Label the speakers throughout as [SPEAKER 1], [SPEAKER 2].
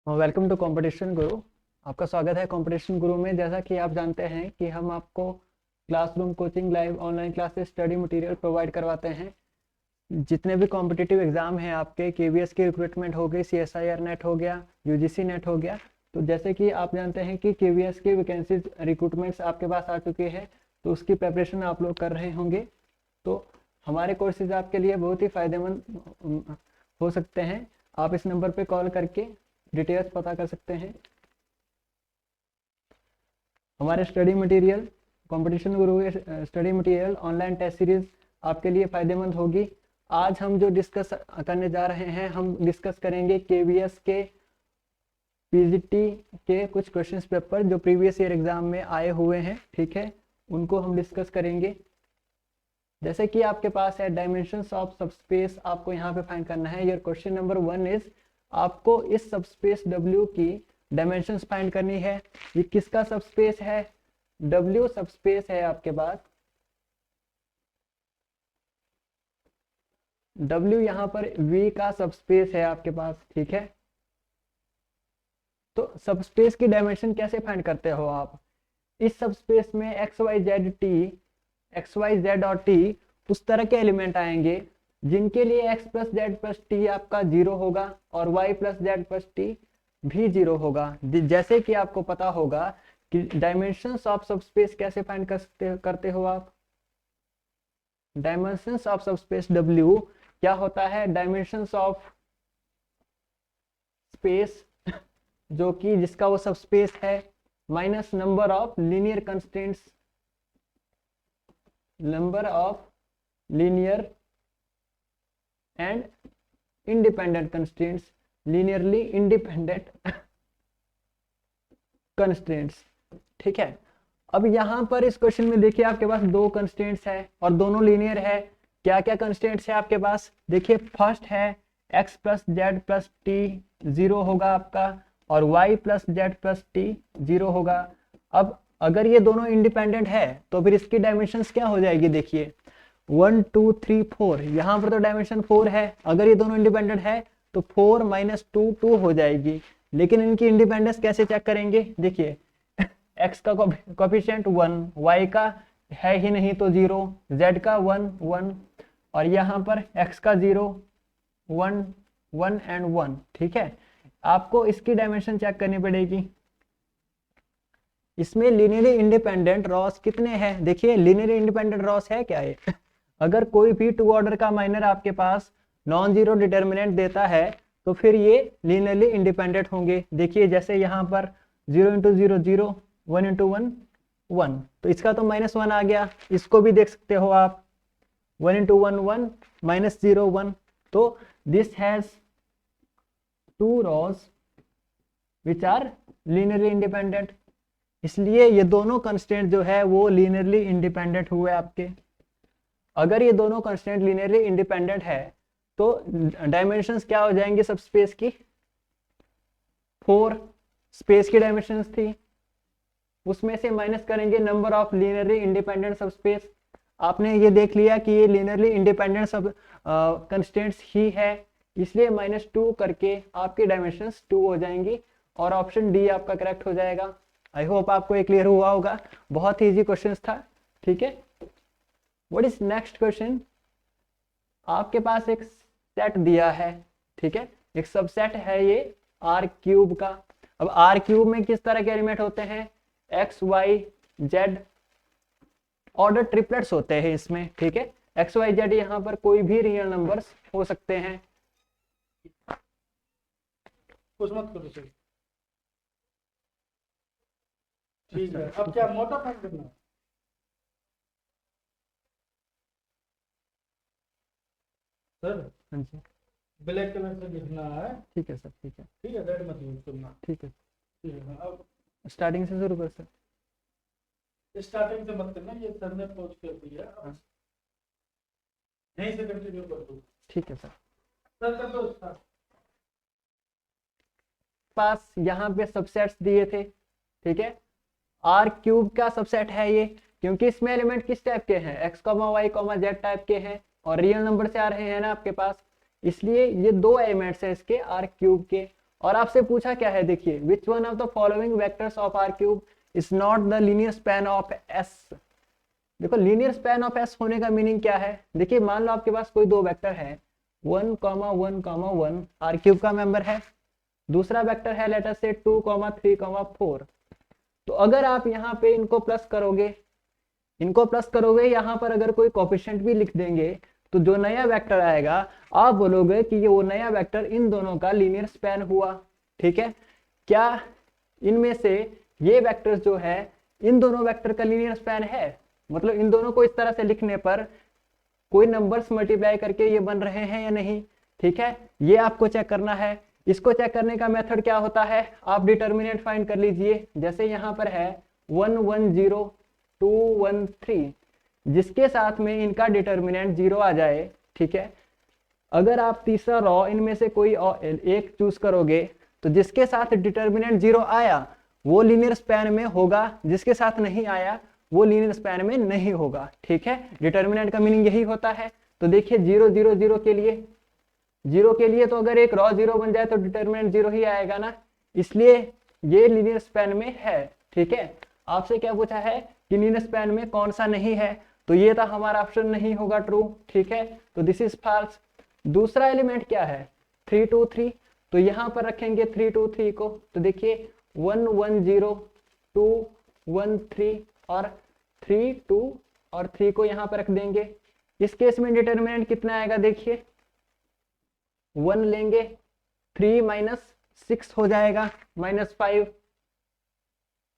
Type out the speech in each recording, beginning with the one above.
[SPEAKER 1] Welcome to competition गुरु। आपका स्वागत है कंपटीशन गुरु में। जैसा कि आप जानते हैं कि हम आपको classroom coaching live online classes study material provide करवाते हैं। जितने भी कॉम्पिटिटिव एग्जाम हैं आपके, केवीएस की रिक्रूटमेंट हो गई, सीएसआईआर नेट हो गया, यूजीसी नेट हो गया, तो जैसे कि आप जानते हैं कि केवीएस की वैकेंसीज रिक्रूटमेंट्स आपके पास आ चुके हैं, तो उसकी प्रेपरेशन आप लोग कर रहे होंगे। तो हमारे कोर्सेज आपके लिए बहुत ही फायदेमंद हो सकते हैं। आप इस नंबर पे कॉल करके डिटेल्स पता कर सकते हैं। हमारे स्टडी मटेरियल, कंपटीशन गुरु के study material online test series आपके लिए फायदेमंद होगी। आज हम जो डिस्कस करने जा रहे हैं, हम डिस्कस करेंगे केवीएस के पीजीटी के कुछ क्वेश्चंस पेपर जो प्रीवियस ईयर एग्जाम में आए हुए हैं। ठीक है, उनको हम डिस्कस करेंगे। जैसे कि आपके पास है डायमेंशंस ऑफ सबस्पेस, आपको यहाँ पे फाइंड करना है। योर क्वेश्चन नंबर 1 इज, आपको इस सबस्पेस W की डायमेंशंस फाइंड करनी है। ये किसका सबस्पेस है? W सबस्पेस है आपके पास। W यहाँ पर V का सबस्पेस है आपके पास। ठीक है, तो सबस्पेस की डायमेंशन कैसे फाइंड करते हो आप? इस सबस्पेस में XYZ और T उस तरह के एलिमेंट आएंगे जिनके लिए x plus Z plus T आपका 0 होगा और y plus Z plus T भी 0 होगा। जैसे कि आपको पता होगा कि डायमेंशंस ऑफ सबस्पेस कैसे फाइंड करते हो आप? डायमेंशंस ऑफ सबस्पेस W क्या होता है? डायमेंशंस ऑफ स्पेस जो कि जिसका वो सबस्पेस है minus number of linear constraints, number of linear and independent constraints, linearly independent constraints. ठीक है, अब यहाँ पर इस क्वेश्चन में देखिए आपके पास दो कंस्ट्रेंट्स है और दोनों लीनियर है। क्या क्या कंस्ट्रेंट्स है आपके पास? देखिए, फर्स्ट है x plus Z plus T 0 होगा आपका और y plus Z plus T 0 होगा। अब अगर ये दोनों इंडिपेंडेंट है तो फिर इसकी डायमेंशंस क्या हो जाएगी? देखिए 1 2 3 4, यहाँ पर तो डायमेंशन 4 है। अगर ये दोनों इंडिपेंडेंट है तो 4 माइनस 2 2 हो जाएगी। लेकिन इनकी इंडिपेंडेंस कैसे चेक करेंगे? देखिए x का कोफिशिएंट 1, y का है ही नहीं तो 0, z का 1 1 और यहाँ पर x का 0 1 1 एंड 1। ठीक है, आपको इसकी डायमेंशन चेक करनी पड़ेगी। इसमें लीनियरली इंडिपेंडेंट रॉस कितने हैं? देखिए लीनियरली इंडिपेंडेंट रॉस है क्या ये? अगर कोई भी 2 ऑर्डर का माइनर आपके पास नॉन जीरो डिटर्मिनेंट देता है तो फिर ये लीनियरली इंडिपेंडेंट होंगे। देखिए जैसे यहाँ पर 0 इंटू 0 0, 1 इंटू 1 1, तो इसका तो -1 आ गया। इसको भी देख सकते हो आप, 1 इंटू 1 1 माइनस 0 1। तो this has 2 rows which are linearly independent. इसलिए ये दोनों कंस्टेंट जो है वो लीनियरली इंडिपेंडेंट हुए आपके। अगर ये दोनों कंस्टेंट लीनियरली इंडिपेंडेंट है तो डायमेंशंस क्या हो जाएंगे सबस्पेस की? 4 स्पेस की डायमेंशंस थी, उसमें से माइनस करेंगे number of linearly independent subspace. आपने ये देख लिया कि ये लीनियरली इंडिपेंडेंट सब कंस्टेंट्स ही है, इसलिए -2 करके आपकी डायमेंशंस 2 हो जाएंगी और ऑप्शन डी आपका करेक्ट हो जाएगा। आई होप आपको ये क्लियर हुआ होगा। बहुत ही इजी क्वेश्चन था। ठीक है, व्हाट इज नेक्स्ट क्वेश्चन? आपके पास एक सेट दिया है। ठीक है, एक सबसेट है ये R³ का। अब R³ में किस तरह के एलिमेंट होते हैं? x y z order triplets होते हैं इसमें। ठीक है, x y z यहाँ पर कोई भी रियल नंबर्स हो सकते हैं।
[SPEAKER 2] कुछ मत करो सर। ठीक है, अब क्या मोटा फाइंड करना है? सर
[SPEAKER 1] हाँ जी,
[SPEAKER 2] ब्लैक कलर से लिखना है।
[SPEAKER 1] ठीक है सर। ठीक है,
[SPEAKER 2] ठीक है, रेड मत यूज करना।
[SPEAKER 1] ठीक है।
[SPEAKER 2] ठीक है, अब
[SPEAKER 1] स्टार्टिंग से शुरू कर सर।
[SPEAKER 2] स्टार्टिंग से मत करना, ये सर ने पोस्ट कर दिया। यहीं से कंटिन्यू कर दो।
[SPEAKER 1] ठीक है सर।
[SPEAKER 2] सर कर दो स्टार्ट।
[SPEAKER 1] पास यहाँ पे सबसेट्स दिए थे। ठीक है, R³ का सबसेट है ये, क्योंकि इसमें एलिमेंट किस टाइप के हैं? x, y, z टाइप के हैं और रियल नंबर से आ रहे हैं ना आपके पास, इसलिए ये दो एलिमेंट्स हैं इसके R³ के। और आपसे पूछा क्या है, देखिए which one of the following vectors of R cube is not the linear span of S. देखो लीनियर स्पैन ऑफ एस होने का मीनिंग क्या है, देखिए मान लो आपके पास कोई दो वेक्टर है 1, 1, 1 आर क्यूब का मेंबर है, दूसरा वेक्टर है लेटर से 2, 3, 4। तो अगर आप यहाँ पे इनको प्लस करोगे, यहाँ पर अगर कोई कोफिशिएंट भी लिख देंगे तो जो नया वेक्टर आएगा आप बोलोगे कि ये वो नया वेक्टर इन दोनों का लीनियर स्पैन हुआ। ठीक है, क्या इनमें से ये वेक्टर्स जो है इन दोनों वेक्टर का लीनियर स्पैन है, मतलब इन दोनों को इस तरह से लिखने पर कोई नंबर्स मल्टीप्लाई करके ये बन रहे हैं या नहीं। ठीक है, ये आपको चेक करना है। इसको चेक करने का मेथड क्या होता है, आप डिटर्मिनेंट फाइंड कर लीजिए। जैसे यहाँ पर है 1, 1, 0, 2, 1, 3, जिसके साथ में इनका डिटर्मिनेंट 0 आ जाए। ठीक है, अगर आप तीसरा रॉ इनमें से कोई एक चूज करोगे तो जिसके साथ डिटर्मिनेंट 0 आया वो लीनियर स्पैन में होगा, जिसके साथ नहीं आया वो लीनियर स्पैन में नहीं होगा। ठीक है, डिटर्मिनेंट का मीनिंग यही होता है। तो देखिए 0, 0, 0 के लिए तो अगर एक रॉ 0 बन जाए तो डिटर्मिनेंट 0 ही आएगा ना, इसलिए ये लीनियर स्पैन में है। ठीक है, आपसे क्या पूछा है कि लीनियर स्पैन में कौन सा नहीं है, तो ये था हमारा ऑप्शन नहीं होगा ट्रू। ठीक है, तो दिस इज फॉल्स। दूसरा एलिमेंट क्या है 3, 2, 3, तो यहाँ पर रखेंगे 3, 2, 3 को, तो देखिए 1, 1, 0, 2, 1, 3 और 3, 2 और 3 को यहाँ पर रख देंगे। इस केस में डिटर्मिनेंट कितना आएगा, देखिए 1 लेंगे, 3 - 6 हो जाएगा -5,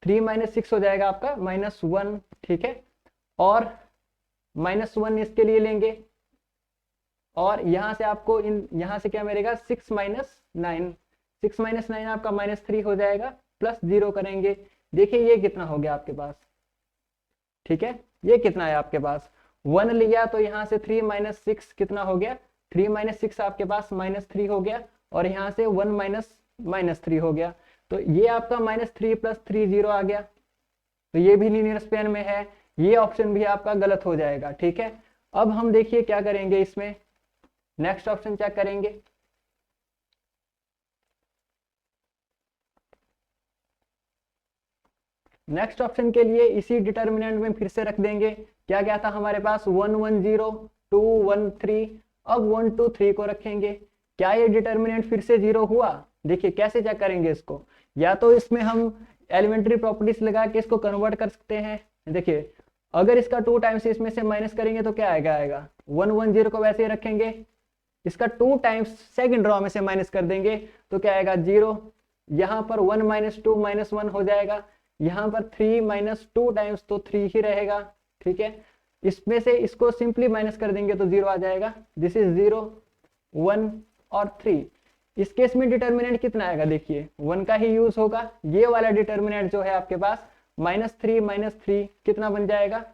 [SPEAKER 1] 3 - 6 हो जाएगा आपका -1। ठीक है, और -1 इसके लिए लेंगे और यहां से आपको यहां से क्या मिलेगा 6 - 9, 6 - 9 आपका -3 हो जाएगा, प्लस 0 करेंगे। देखिए ये कितना हो गया आपके पास। ठीक है, ये कितना है आपके पास 1 लिया तो यहाँ से 3 - 6 कितना हो गया, 3 - 6 आपके पास -3 हो गया, और यहाँ से 1 - -3 हो गया, तो ये आपका -3 + 3 0 आ गया, तो ये भी लीनियर स्पैन में है। ये ऑप्शन भी आपका गलत हो जाएगा। ठीक है, अब हम देखिए क्या करेंगे, इसमें नेक्स्ट ऑप्शन चेक करेंगे। नेक्स्ट ऑप्शन के लिए इसी डिटर्मिनेंट में फिर से रख देंगे। क्या क्या था हमारे पास 1, 1, 0, 2, 1, 3, अब 1, 2, 3 को रखेंगे। क्या ये डिटर्मिनेंट फिर से 0 हुआ, देखिए कैसे चेक करेंगे इसको, या तो इसमें हम एलिमेंट्री प्रॉपर्टीज लगा के इसको कन्वर्ट कर सकते हैं। देखिए अगर इसका 2 टाइम्स इसमें से माइनस करेंगे तो क्या आएगा 1, 1, 0 को वैसे ही रखेंगे, इसका 2 टाइम्स सेकंड रॉ में से माइनस कर देंगे तो क्या आएगा 0, यहाँ पर 1 - 2 -1 हो जाएगा, यहाँ पर 3 - 2 टाइम्स तो 3 ही रहेगा। ठीक है, इसमें से इसको सिंपली माइनस कर देंगे तो 0 आ जाएगा। दिस इज 0, 1 और 3। इस केस में डिटर्मिनेंट कितना आएगा, देखिए 1 का ही यूज होगा। ये वाला डिटर्मिनेंट जो है आपके पास -3 - 3 कितना बन जाएगा,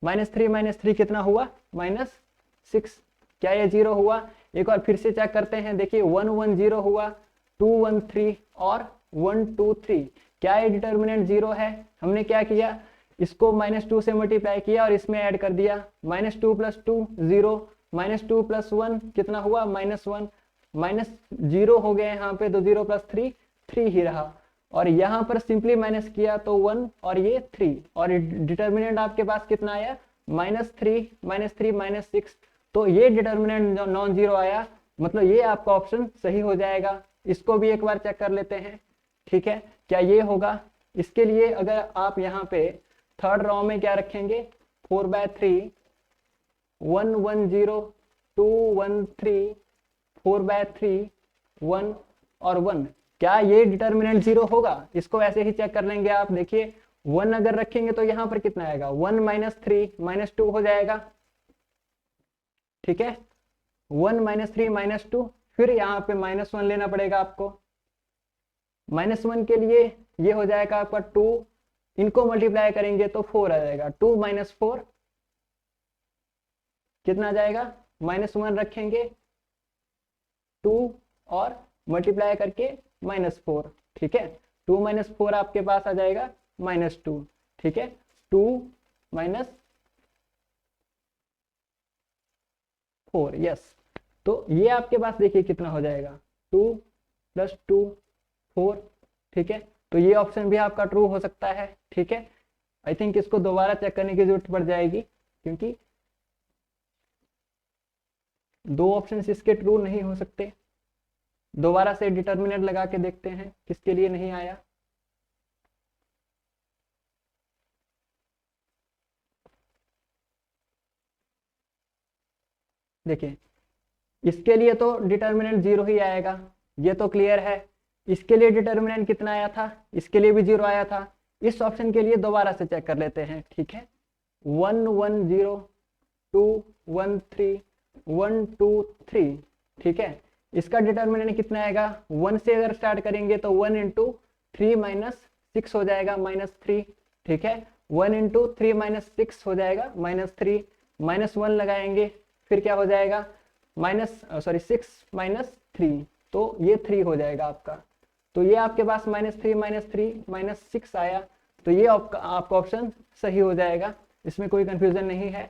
[SPEAKER 1] -3 - 3 कितना हुआ -6। क्या ये 0 हुआ, एक बार फिर से चेक करते हैं। देखिए 1, 1, 0 हुआ, 2, 1, 3 और 1, 2, 3। क्या ये डिटर्मिनेंट 0 है, हमने क्या किया इसको -2 से मल्टीप्लाई किया और इसमें ऐड कर दिया, -2 + 2 0, -2 + 1 कितना हुआ -1, -0 हो गया यहाँ पे, तो 0 + 3 3 ही रहा, और यहाँ पर सिंपली माइनस किया तो 1 और ये 3, और डिटर्मिनेंट आपके पास कितना आया -3 -6। तो ये डिटर्मिनेंट नॉन जीरो आया, मतलब ये आपका ऑप्शन सही हो जाएगा। इसको भी एक बार चेक कर लेते हैं। ठीक है, क्या ये होगा, इसके लिए अगर आप यहाँ पे थर्ड रॉ में क्या रखेंगे 4/3, 1, 1, 0, 2, 1, 3, 4/3, 1 और 1, क्या ये डिटर्मिनेंट 0 होगा, इसको ऐसे ही चेक कर लेंगे आप। देखिए 1 अगर रखेंगे तो यहाँ पर कितना आएगा 1 - 3 -2 हो जाएगा। ठीक है, 1 - 3 -2, फिर यहाँ पे -1 लेना पड़ेगा आपको। -1 के लिए ये हो जाएगा आपका 2, इनको मल्टीप्लाई करेंगे तो 4 आ जाएगा, 2 - 4 कितना आ जाएगा, -1 रखेंगे 2 और मल्टीप्लाई करके -4। ठीक है, 2 - 4 आपके पास आ जाएगा -2। ठीक है, 2 - 4, यस। तो ये आपके पास देखिए कितना हो जाएगा 2 + 2 4, ठीक है। तो ये ऑप्शन भी आपका ट्रू हो सकता है, ठीक है। आई थिंक इसको दोबारा चेक करने की जरूरत पड़ जाएगी, क्योंकि 2 ऑप्शंस इसके ट्रू नहीं हो सकते। दोबारा से डिटर्मिनेंट लगा के देखते हैं किसके लिए नहीं आया। देखिए, इसके लिए तो डिटर्मिनेंट 0 ही आएगा, ये तो क्लियर है। इसके लिए डिटर्मिनेंट कितना आया था, इसके लिए भी 0 आया था। इस ऑप्शन के लिए दोबारा से चेक कर लेते हैं, ठीक है। 1 1 0 2 1 3 1 2 3, ठीक है। इसका डिटर्मिनेंट कितना आएगा, 1 से अगर स्टार्ट करेंगे तो 1 इंटू 3 माइनस 6 हो जाएगा -3, ठीक है। 1 इंटू 3 माइनस 6 हो जाएगा -3, -1 लगाएंगे, फिर क्या हो जाएगा 6 माइनस 3, तो ये 3 हो जाएगा आपका। तो ये आपके पास -3 -6 आया, तो ये आपका ऑप्शन सही हो जाएगा, इसमें कोई कंफ्यूजन नहीं है।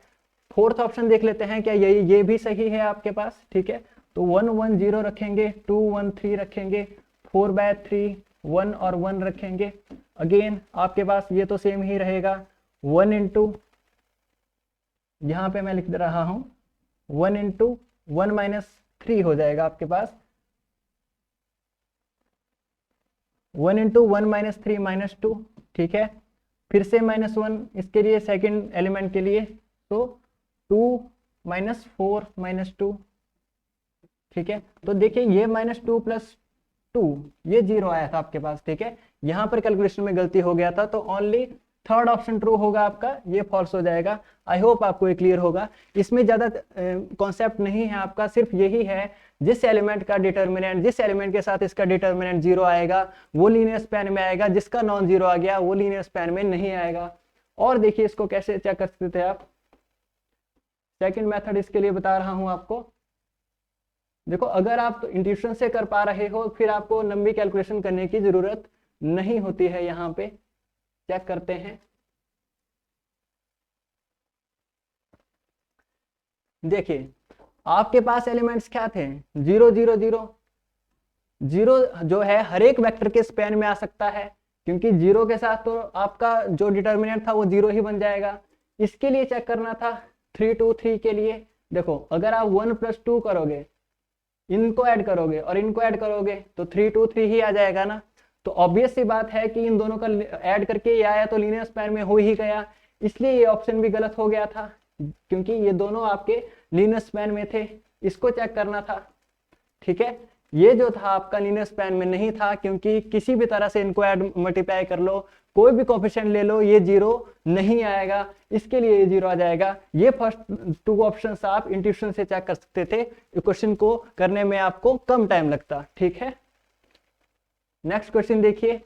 [SPEAKER 1] 4th ऑप्शन देख लेते हैं, क्या ये भी सही है आपके पास, ठीक है। तो 1 1 0 रखेंगे, 2 1 3 रखेंगे, 4/3 1 और 1 रखेंगे। अगेन आपके पास ये तो सेम ही रहेगा, 1 इंटू, यहाँ पे मैं लिख दे रहा हूँ 1 इंटू 1 माइनस 3 हो जाएगा आपके पास, 1 इंटू 1 माइनस 3 -2, ठीक है। फिर से -1 इसके लिए सेकंड एलिमेंट के लिए, तो 2 -4 -2, ठीक है। तो देखिए ये -2 + 2 ये 0 आया था आपके पास, ठीक है। यहाँ पर कैलकुलेशन में गलती हो गया था, तो ओनली 3rd ऑप्शन ट्रू होगा आपका, ये फॉल्स हो जाएगा। आई होप आपको ये क्लियर होगा। इसमें ज़्यादा कॉन्सेप्ट नहीं है आपका, सिर्फ यही है जिस एलिमेंट का डिटर्मिनेंट, जिस एलिमेंट के साथ इसका डिटर्मिनेंट 0 आएगा वो लीनियर स्पैन में आएगा, जिसका नॉन 0 आ गया वो लीनियर स्पैन में नहीं आएगा। और देखिए इसको कैसे चेक कर सकते थे आप, सेकेंड मेथड इसके लिए बता रहा हूँ आपको। देखो, अगर आप इंट्यूशन से कर पा रहे हो, फिर आपको लंबी कैलकुलेशन करने की जरूरत नहीं होती है। यहाँ पे चेक करते हैं, देखिए आपके पास एलिमेंट्स क्या थे, 0 0 0 0 जो है हर एक वेक्टर के स्पैन में आ सकता है, क्योंकि 0 के साथ तो आपका जो डिटर्मिनेंट था वो 0 ही बन जाएगा। इसके लिए चेक करना था 3 2 3 के लिए। देखो, अगर आप 1 + 2 करोगे, इनको ऐड करोगे और इनको ऐड करोगे, तो 3 2 3 ही आ जाएगा ना। तो ऑब्वियस सी बात है कि इन दोनों का ऐड करके ये आया, तो लीनियर स्पैन में हो ही गया। इसलिए ये ऑप्शन भी गलत हो गया था, क्योंकि ये दोनों आपके लीनियर स्पैन में थे। इसको चेक करना था, ठीक है। ये जो था आपका लीनियर स्पैन में नहीं था, क्योंकि किसी भी तरह से इनको ऐड मल्टीप्लाई कर लो, कोई भी कोफिशिएंट ले लो, ये 0 नहीं आएगा। इसके लिए ये 0 आ जाएगा। ये फर्स्ट 2 ऑप्शंस आप इंट्यूशन से चेक कर सकते थे, क्वेश्चन को करने में आपको कम टाइम लगता, ठीक है। नेक्स्ट क्वेश्चन देखिए,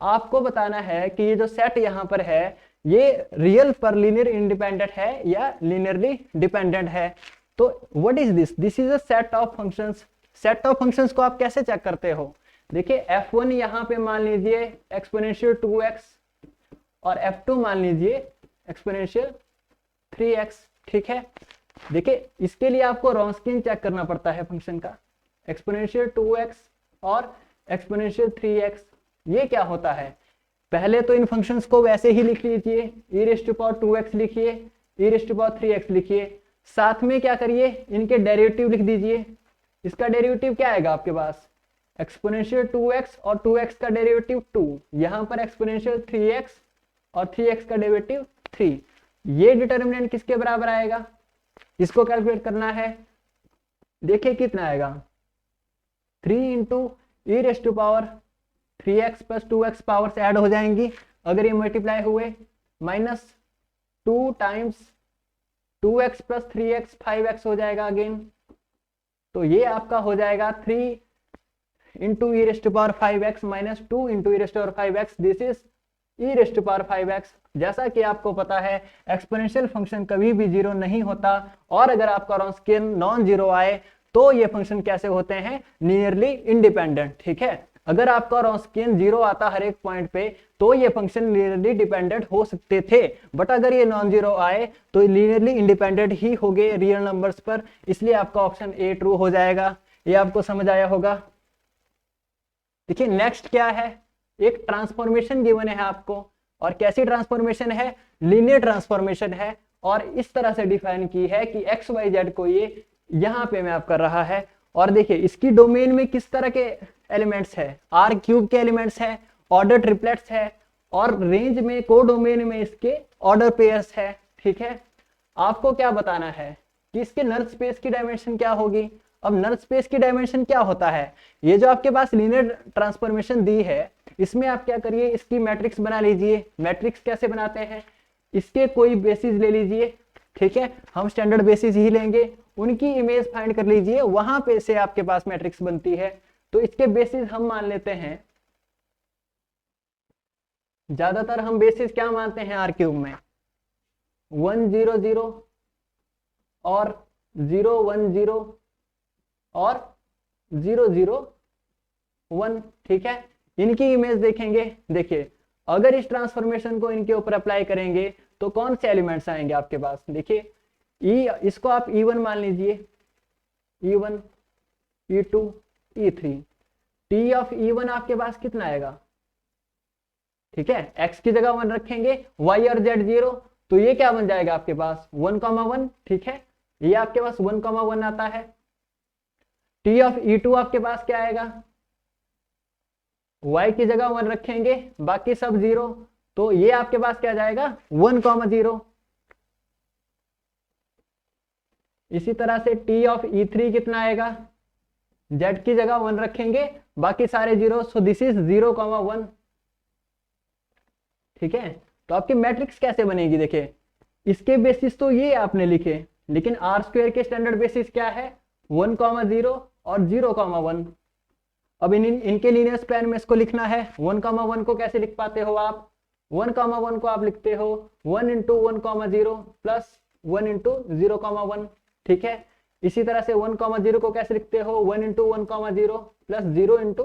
[SPEAKER 1] आपको बताना है कि ये जो सेट यहाँ पर है ये रियल पर लीनियर इंडिपेंडेंट है या लीनियरली डिपेंडेंट है। तो what is this, this is a set of functions. Set of functions को आप कैसे चेक करते हो, देखिए f1 यहाँ पे मान लीजिए एक्सपोनेंशियल 2x और f2 मान लीजिए एक्सपोनेंशियल 3x, ठीक है। देखिए इसके लिए आपको रॉन्स्किन चेक करना पड़ता है फंक्शन का, एक्सपोनेंशियल 2x और एक्सपोनेंशियल 3x। ये क्या होता है, पहले तो इन फंक्शंस को वैसे ही लिख लीजिए, e⁻2x लिखिए, e⁻3x लिखिए, साथ में क्या करिए इनके डेरिवेटिव लिख दीजिए। इसका डेरिवेटिव क्या आएगा आपके पास, एक्सपोनेंशियल 2x और 2x का डेरिवेटिव 2, यहाँ पर एक्सपोनेंशियल 3x और 3x का डेरिवेटिव 3। ये डिटर्मिनेंट किसके बराबर आएगा, इसको कैलकुलेट करना है। देखिए कितना आएगा, 3 × e⁻3x + 2x पावर्स ऐड हो जाएंगी अगर ये मल्टीप्लाई हुए, -2 × 2x + 3x 5x हो जाएगा अगेन। तो ये आपका हो जाएगा 3 × e⁻5x - 2 × e⁻5x, this is e⁻5x। जैसा कि आपको पता है एक्सपोनेंशियल फंक्शन कभी भी 0 नहीं होता, और अगर आपका रॉन्स्कियन नॉन 0 आए तो ये फंक्शन कैसे होते हैं, लीनियरली इंडिपेंडेंट, ठीक है। अगर आपका रॉन्स्कियन 0 आता हर एक पॉइंट पे तो ये फंक्शन लीनियरली डिपेंडेंट हो सकते थे, बट अगर ये नॉन 0 आए तो लीनियरली इंडिपेंडेंट ही हो गए रियल नंबर्स पर। इसलिए आपका ऑप्शन ए ट्रू हो जाएगा। ये आपको समझ आया होगा। देखिए नेक्स्ट क्या है, एक ट्रांसफॉर्मेशन गिवन है आपको, और कैसी ट्रांसफॉर्मेशन है, लीनियर ट्रांसफॉर्मेशन है, और इस तरह से डिफाइन की है कि एक्स वाई जेड को ये यहाँ पे मैप कर रहा है। और देखिए इसकी डोमेन में किस तरह के एलिमेंट्स है, आर क्यूब के एलिमेंट्स है, ऑर्डर ट्रिपलेट्स है, और रेंज में को डोमेन में इसके ऑर्डर पेयर्स है। ठीक है, आपको क्या बताना है कि इसके नल स्पेस की डायमेंशन क्या होगी। अब नल स्पेस की डायमेंशन क्या होता है, ये जो आपके पास लीनियर ट्रांसफॉर्मेशन दी है इसमें आप क्या करिए, इसकी मैट्रिक्स बना लीजिए। मैट्रिक्स कैसे बनाते हैं, इसके कोई बेसिस ले लीजिए, ठीक है, हम स्टैंडर्ड बेसिस ही लेंगे, उनकी इमेज फाइंड कर लीजिए, वहां पे से आपके पास मैट्रिक्स बनती है। तो इसके बेसिस हम मान लेते हैं, ज्यादातर हम बेसिस क्या मानते हैं आर क्यूब में, 1 0 0 और 0 1 0 और 0 0 1। ठीक है, इनकी इमेज देखेंगे। देखिए अगर इस ट्रांसफॉर्मेशन को इनके ऊपर अप्लाई करेंगे तो कौन से एलिमेंट्स आएंगे आपके पास, देखिए इसको आप E1 मान लीजिए, E1 E2 E3, T of E1 आपके पास कितना आएगा, ठीक है, x की जगह 1 रखेंगे, y और z 0, तो ये क्या बन जाएगा आपके पास 1,1। ठीक है, ये आपके पास 1,1 आता है। T ऑफ E2 आपके पास क्या आएगा, y की जगह 1 रखेंगे, बाकी सब 0, तो ये आपके पास क्या जाएगा 1,0। इसी तरह से T ऑफ E3 कितना आएगा, z की जगह 1 रखेंगे, बाकी सारे 0, सो दिस इज 0,1। ठीक है, तो आपकी मैट्रिक्स कैसे बनेगी, देखिए इसके बेसिस तो ये आपने लिखे, लेकिन आर स्क्वायर के स्टैंडर्ड बेसिस क्या है 1,0 और 0,1। अब इनके लीनियर स्पैन में इसको लिखना है। 1,1 को कैसे लिख पाते हो आप, 1,1 को आप लिखते हो 1 इंटू 1,0 प्लस 1 इंटू 0,1। ठीक है, इसी तरह से 1,0 को कैसे लिखते हो 1 इंटू 1,0 प्लस 0 इंटू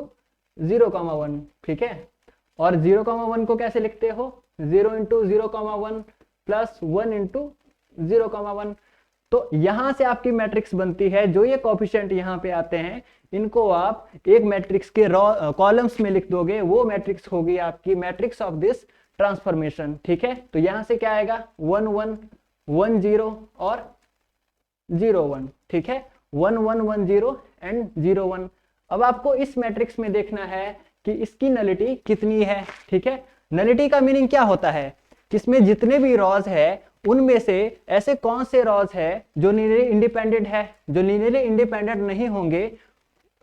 [SPEAKER 1] 0,1। ठीक है, और 0,1 को कैसे लिखते हो 0 इंटू 0,1 प्लस 1 इंटू 0,1। तो यहां से आपकी मैट्रिक्स बनती है। जो ये कोफिशिएंट यहाँ पे आते हैं इनको आप एक मैट्रिक्स के कॉलम्स में लिख दोगे, वो मैट्रिक्स होगी आपकी मैट्रिक्स ऑफ दिस ट्रांसफॉर्मेशन। ठीक है, तो यहां से क्या आएगा 1 1 1 0 और 0 1। ठीक है, 1 1 1 0 एंड 0 1। अब आपको इस मैट्रिक्स में देखना है कि इसकी नलिटी कितनी है। ठीक है, नलिटी का मीनिंग क्या होता है, जिसमें जितने भी रॉज है उनमें से ऐसे कौन से रॉज है जो लीनियरली इंडिपेंडेंट है, जो लीनियरली इंडिपेंडेंट नहीं होंगे।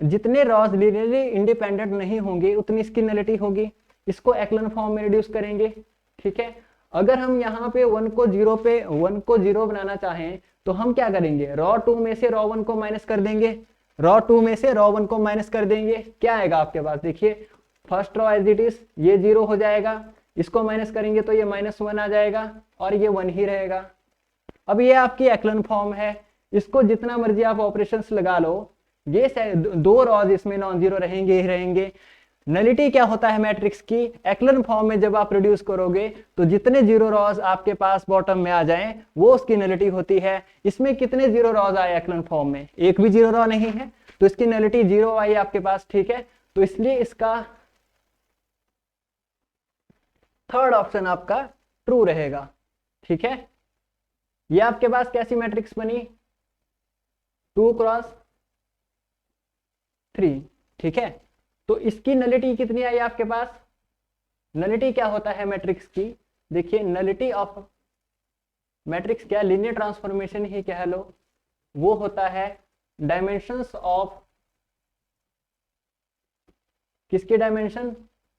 [SPEAKER 1] जितने रॉज लीनियरली इंडिपेंडेंट नहीं होंगे उतनी इसकी नलिटी होगी। इसको एक्लन फॉर्म में रिड्यूस करेंगे। ठीक है, अगर हम यहाँ पे 1 को 0 बनाना चाहें तो हम क्या करेंगे, रॉ 2 में से रॉ 1 को माइनस कर देंगे, रॉ 2 में से रॉ 1 को माइनस कर देंगे। क्या आएगा आपके पास, देखिए first row as it is, ये 0 हो जाएगा, इसको माइनस करेंगे तो ये -1 आ जाएगा और ये 1 ही रहेगा। अब ये आपकी एक्लन फॉर्म है, इसको जितना मर्जी आप ऑपरेशंस लगा लो, ये 2 रॉज इसमें नॉन जीरो रहेंगे ही रहेंगे। नलिटी क्या होता है मैट्रिक्स की, एक्लन फॉर्म में जब आप रिड्यूस करोगे तो जितने 0 रॉज आपके पास बॉटम में आ जाएं वो उसकी नलिटी होती है। इसमें कितने 0 रॉज आए एक्लन फॉर्म में, एक भी 0 रॉ नहीं है, तो इसकी नलिटी 0 आई आपके पास। ठीक है, तो इसलिए इसका थर्ड ऑप्शन आपका ट्रू रहेगा। ठीक है, ये आपके पास कैसी मैट्रिक्स बनी, 2 क्रॉस 3। ठीक है, तो इसकी नलिटी कितनी आई आपके पास, नलिटी क्या होता है मैट्रिक्स की, देखिए नलिटी ऑफ मैट्रिक्स क्या, लीनियर ट्रांसफॉर्मेशन ही कह लो, वो होता है डायमेंशंस ऑफ, किसकी डायमेंशन,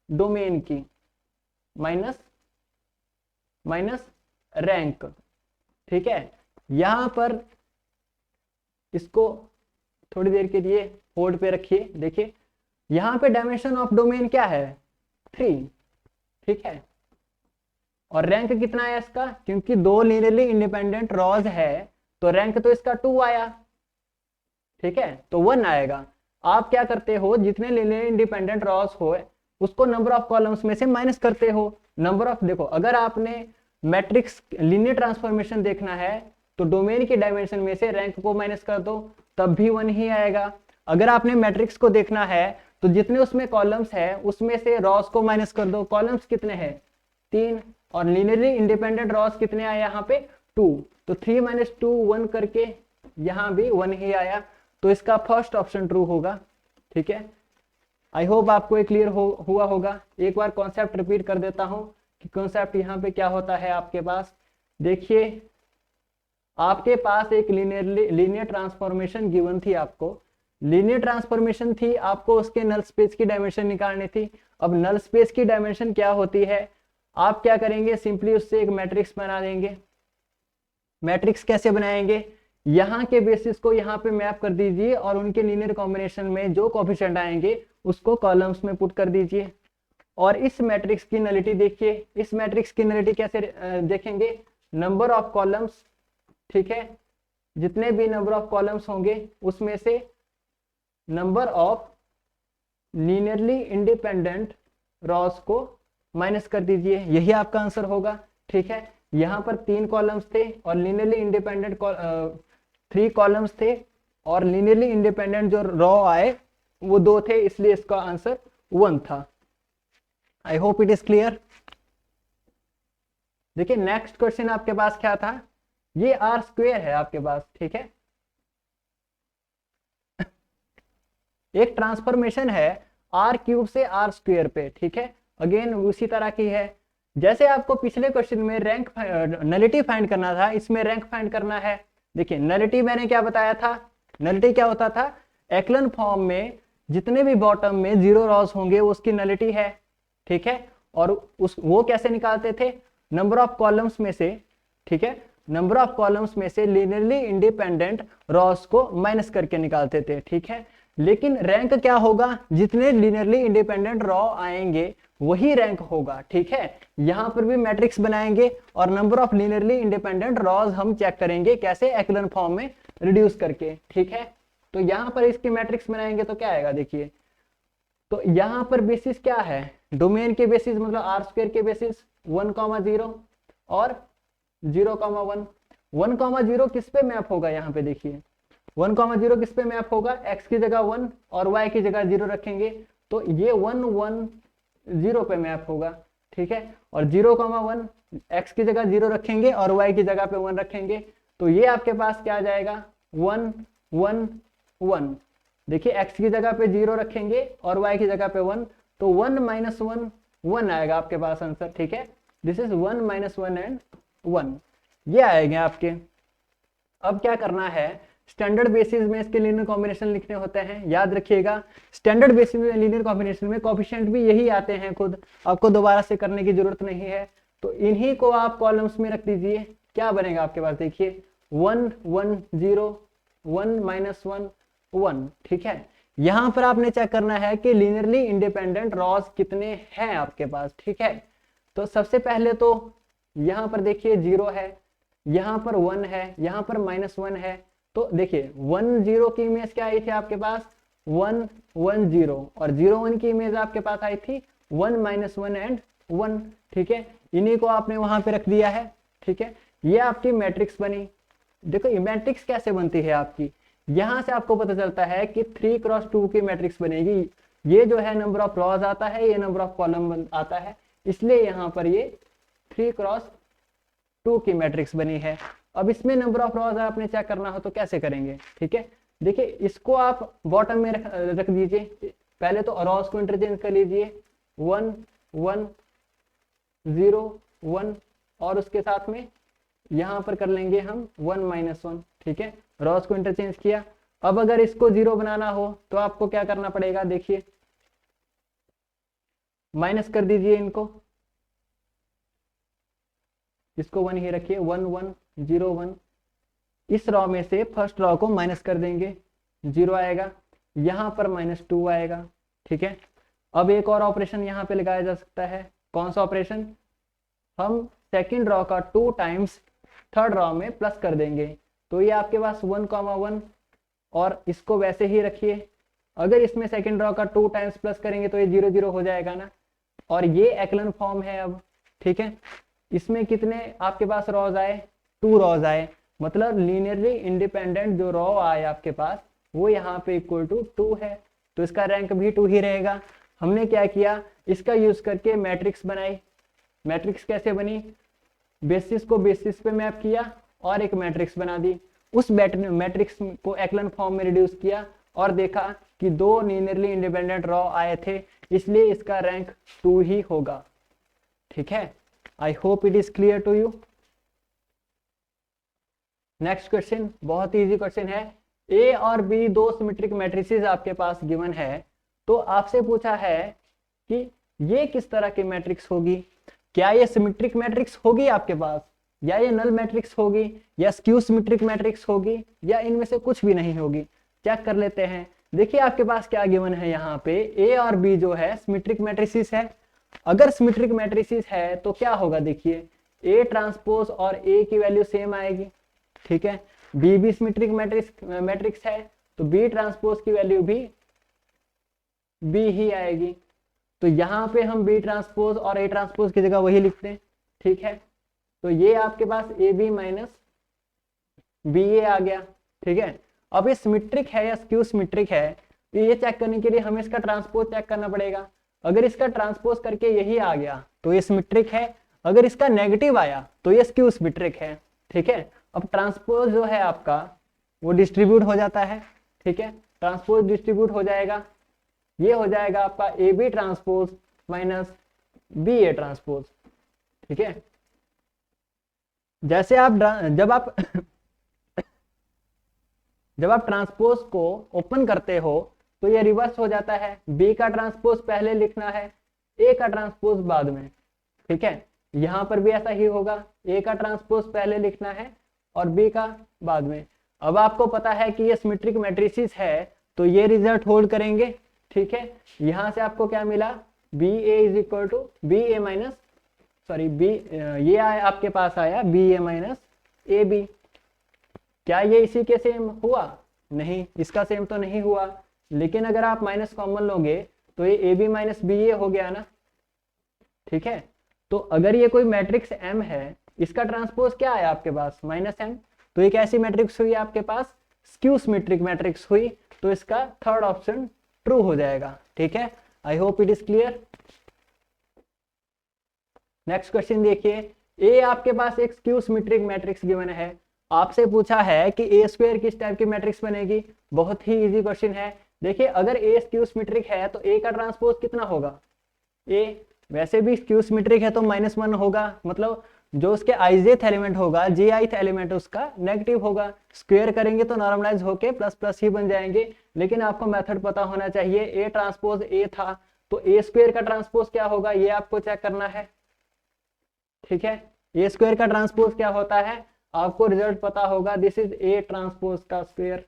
[SPEAKER 1] डोमेन की, माइनस रैंक। ठीक है, यहां पर इसको थोड़ी देर के लिए होल्ड पे रखिए। देखिए यहां पे डायमेंशन ऑफ डोमेन क्या है 3। ठीक है, और रैंक कितना है इसका, क्योंकि 2 लीनियरली इंडिपेंडेंट रॉज है तो रैंक तो इसका 2 आया। ठीक है, तो 1 आएगा। आप क्या करते हो, जितने लीनियरली इंडिपेंडेंट रॉज हो उसको नंबर ऑफ कॉलम्स में से माइनस करते हो। नंबर ऑफ, देखो अगर आपने मैट्रिक्स लीनियर ट्रांसफॉर्मेशन देखना है तो डोमेन की डायमेंशन में से रैंक को माइनस कर दो, तब भी 1 ही आएगा। अगर आपने मैट्रिक्स को देखना है तो जितने उसमें कॉलम्स है उसमें से रॉस को माइनस कर दो। कॉलम्स कितने हैं 3 और लीनियरली इंडिपेंडेंट रॉस कितने आए यहाँ पे 2, तो 3 - 2 1 करके यहाँ भी 1 ही आया, तो इसका फर्स्ट ऑप्शन ट्रू होगा। ठीक है, आई होप आपको ये क्लियर हुआ होगा। एक बार कॉन्सेप्ट रिपीट कर देता हूं कि कॉन्सेप्ट यहाँ पे क्या होता है आपके पास। देखिए आपके पास एक लीनियर ट्रांसफॉर्मेशन गिवन थी, आपको लीनियर ट्रांसफॉर्मेशन थी, आपको उसके नल स्पेस की डायमेंशन निकालनी थी। अब नल स्पेस की डायमेंशन क्या होती है, आप क्या करेंगे सिंपली उससे एक मैट्रिक्स बना देंगे। मैट्रिक्स कैसे बनाएंगे, यहाँ के बेसिस को यहाँ पे मैप कर दीजिए और उनके लीनियर कॉम्बिनेशन में जो कोएफिशिएंट आएंगे उसको कॉलम्स में पुट कर दीजिए। और इस मैट्रिक्स की नलिटी देखिए, इस मैट्रिक्स की नलिटी कैसे देखेंगे, नंबर ऑफ कॉलम्स, ठीक है, जितने भी नंबर ऑफ कॉलम्स होंगे उसमें से number of linearly independent Ross को माइनस कर दीजिए, यही आपका आंसर होगा। ठीक है, यहाँ पर 3 कॉलम्स थे और लीनियरली इंडिपेंडेंट 3 कॉलम्स थे और लीनियरली इंडिपेंडेंट जो रॉ आए वो 2 थे, इसलिए इसका आंसर 1 था। आई होप इट इज क्लियर। देखिए नेक्स्ट क्वेश्चन आपके पास क्या था, ये आर स्क्वेयर है आपके पास। ठीक है, एक ट्रांसफॉर्मेशन है आर क्यूब से आर स्क्वेयर पे। ठीक है, अगेन उसी तरह की है जैसे आपको पिछले क्वेश्चन में रैंक नलिटी फाइंड करना था, इसमें रैंक फाइंड करना है। देखिए नलिटी मैंने क्या बताया था, नलिटी क्या होता था, एक्लन फॉर्म में जितने भी बॉटम में 0 रॉस होंगे वो उसकी नलिटी है। ठीक है, और वो कैसे निकालते थे, नंबर ऑफ कॉलम्स में से, ठीक है, नंबर ऑफ कॉलम्स में से लीनियरली इंडिपेंडेंट रॉस को माइनस करके निकालते थे। ठीक है, लेकिन रैंक क्या होगा, जितने लीनियरली इंडिपेंडेंट रॉ आएंगे वही रैंक होगा। ठीक है, यहां पर भी मैट्रिक्स बनाएंगे और number of linearly independent rows हम चेक करेंगे कैसे, एक्लन फॉर्म में रिड्यूस करके। ठीक है, तो यहां पर इसकी मैट्रिक्स बनाएंगे तो क्या आएगा, देखिए तो यहां पर बेसिस क्या है, डोमेन के बेसिस मतलब आर स्क्वायर के बेसिस 1, 0 और 0, 1। 1, 0 किस पे मैप होगा, यहाँ पे देखिए 1, 0 किस पे मैप होगा, x की जगह 1 और y की जगह 0 रखेंगे तो ये 1, 1, 0 पे मैप होगा। ठीक है, और 0, 1 x की जगह 0 रखेंगे और y की जगह पे 1 रखेंगे तो ये आपके पास क्या आ जाएगा 1, 1, 1। देखिए x की जगह पे 0 रखेंगे और y की जगह पे 1 तो 1 - 1 1 आएगा आपके पास आंसर। ठीक है, दिस इज 1 - 1 एंड 1, ये आएंगे आपके। अब क्या करना है, स्टैंडर्ड बेसिस में इसके लीनियर कॉम्बिनेशन लिखने होते हैं, याद रखिएगा स्टैंडर्ड बेसिस में लीनियर कॉम्बिनेशन में कोएफिशिएंट भी यही आते हैं खुद, आपको दोबारा से करने की जरूरत नहीं है। तो इन्हीं को आप कॉलम्स में रख दीजिए, क्या बनेगा आपके पास, देखिए 1, 1, 0, 1 - 1 1। ठीक है, यहां पर आपने चेक करना है कि लीनियरली इंडिपेंडेंट रॉस कितने हैं आपके पास। ठीक है, तो सबसे पहले तो यहां पर देखिए 0 है, यहां पर 1 है, यहां पर -1 है, तो देखिए 1, 0 की इमेज क्या आई थी आपके पास 1, 1, 0 और 0, 1 की इमेज आपके पास आई थी 1 - 1 एंड 1। ठीक है, इन्हीं को आपने वहां पे रख दिया है। ठीक है, ये आपकी मैट्रिक्स बनी। देखो ये मैट्रिक्स कैसे बनती है आपकी, यहां से आपको पता चलता है कि 3 × 2 की मैट्रिक्स बनेगी। ये जो है नंबर ऑफ रॉज आता है, ये नंबर ऑफ कॉलम आता है, इसलिए यहाँ पर ये 3 × 2 की मैट्रिक्स बनी है। अब इसमें नंबर ऑफ रॉज आपने चेक करना हो तो कैसे करेंगे। ठीक है, देखिए इसको आप बॉटम में रख दीजिए, पहले तो रॉज को इंटरचेंज कर लीजिए 1, 1, 0, 1 और उसके साथ में यहां पर कर लेंगे हम 1 - 1। ठीक है, रॉस को इंटरचेंज किया। अब अगर इसको 0 बनाना हो तो आपको क्या करना पड़ेगा, देखिए माइनस कर दीजिए इनको, इसको 1 ही रखिए 1, 1, 0, 1। इस रॉ में से फर्स्ट रॉ को माइनस कर देंगे, 0 आएगा, यहां पर -2 आएगा। ठीक है, अब एक और ऑपरेशन यहाँ पे लगाया जा सकता है, कौन सा ऑपरेशन, हम सेकंड रॉ का 2 टाइम्स थर्ड रॉ में प्लस कर देंगे तो ये आपके पास 1, 1 और इसको वैसे ही रखिए। अगर इसमें सेकंड रॉ का 2 टाइम्स प्लस करेंगे तो ये 0, 0 हो जाएगा ना, और ये एक्लन फॉर्म है अब। ठीक है, इसमें कितने आपके पास रॉज आए, 2 रॉज आए, मतलब लीनियरली इंडिपेंडेंट जो रॉ आए आपके पास वो यहाँ पे इक्वल टू 2 है। तो इसका रैंक भी 2 ही रहेगा। हमने क्या किया, इसका यूज करके मैट्रिक्स बनाई। मैट्रिक्स कैसे बनी, बेसिस को बेसिस पे मैप किया और एक मैट्रिक्स बना दी। उस मैट्रिक्स को एक्लन फॉर्म में रिड्यूस किया और देखा कि 2 लीनियरली इंडिपेंडेंट रॉ आए थे, इसलिए इसका रैंक 2 ही होगा। ठीक है, I hope it is clear to you. Next question बहुत इजी क्वेश्चन है। ए और बी 2 सिमेट्रिक मैट्रिसेस आपके पास गिवन है, तो आपसे पूछा है कि ये किस तरह की मैट्रिक्स होगी। क्या ये सिमेट्रिक मैट्रिक्स होगी आपके पास, या ये नल मैट्रिक्स होगी, या स्क्यू सिमेट्रिक मैट्रिक्स होगी, या इनमें से कुछ भी नहीं होगी। चेक कर लेते हैं। देखिए आपके पास क्या गिवन है, यहाँ पे ए और बी जो है सिमेट्रिक मैट्रिसेस है। अगर सिमेट्रिक मैट्रिसेस है तो क्या होगा, देखिए ए ट्रांसपोज और ए की वैल्यू सेम आएगी। ठीक है, बी भी सिमेट्रिक मैट्रिक्स है तो बी ट्रांसपोज की वैल्यू भी बी ही आएगी। तो यहाँ पे हम बी ट्रांसपोज और ए ट्रांसपोज की जगह वही लिखते हैं। ठीक है, तो ये आपके पास ए बी माइनस बी ए आ गया। ठीक है, अब ये सिमेट्रिक है या स्क्यू सिमेट्रिक है, तो ये चेक करने के लिए हमें इसका ट्रांसपोज चेक करना पड़ेगा। अगर इसका ट्रांसपोज करके यही आ गया तो ये सिमेट्रिक है, अगर इसका नेगेटिव आया तो ये स्क्यू सिमेट्रिक है। ठीक है, अब ट्रांसपोज जो है आपका वो डिस्ट्रीब्यूट हो जाता है। ठीक है, ट्रांसपोज डिस्ट्रीब्यूट हो जाएगा, ये हो जाएगा आपका A B transpose minus B A transpose. ठीक है, जैसे आप जब आप ट्रांसपोज को ओपन करते हो तो ये रिवर्स हो जाता है, बी का ट्रांसपोज पहले लिखना है, ए का ट्रांसपोज बाद में। ठीक है, यहां पर भी ऐसा ही होगा, ए का ट्रांसपोज पहले लिखना है और बी का बाद में। अब आपको पता है कि ये सिमेट्रिक मैट्रिसेस है तो ये रिजल्ट होल्ड करेंगे। ठीक है, यहां से आपको क्या मिला, B A is equal to B A minus sorry B, ये आपके पास आया B A minus A B. क्या ये इसी के सेम हुआ, नहीं, इसका सेम तो नहीं हुआ, लेकिन अगर आप माइनस कॉमन लोगे तो ये ए बी माइनस बी ए हो गया ना। ठीक है, तो अगर ये कोई मैट्रिक्स एम है, इसका ट्रांसपोज क्या है आपके पास माइनस एम, तो एक ऐसी मैट्रिक्स हुई आपके पास स्क्यू सिमेट्रिक मैट्रिक्स हुई, तो इसका थर्ड ऑप्शन ट्रू हो जाएगा। ठीक है, I hope it is clear. Next question देखिए, ए आपके पास एक स्क्यू सिमेट्रिक मैट्रिक्स गिवन है, आपसे पूछा है कि ए स्क्वायर किस टाइप की मैट्रिक्स बनेगी। बहुत ही इजी क्वेश्चन है। देखिए अगर ए स्क्यू सिमेट्रिक है तो ए का ट्रांसपोज कितना होगा, ए वैसे भी स्क्यू सिमेट्रिक है तो -1 होगा, मतलब जो उसके आइजेथ एलिमेंट होगा जे आइथ एलिमेंट उसका नेगेटिव होगा। स्क्वायर करेंगे तो नॉर्मलाइज होके प्लस प्लस ही बन जाएंगे, लेकिन आपको मेथड पता होना चाहिए। ए ट्रांसपोज ए था तो ए स्क्वायर का ट्रांसपोज क्या होगा ये आपको चेक करना है। ठीक है, ए स्क्वायर का ट्रांसपोज क्या होता है आपको रिजल्ट पता होगा, दिस इज ए ट्रांसपोज का स्क्वायर।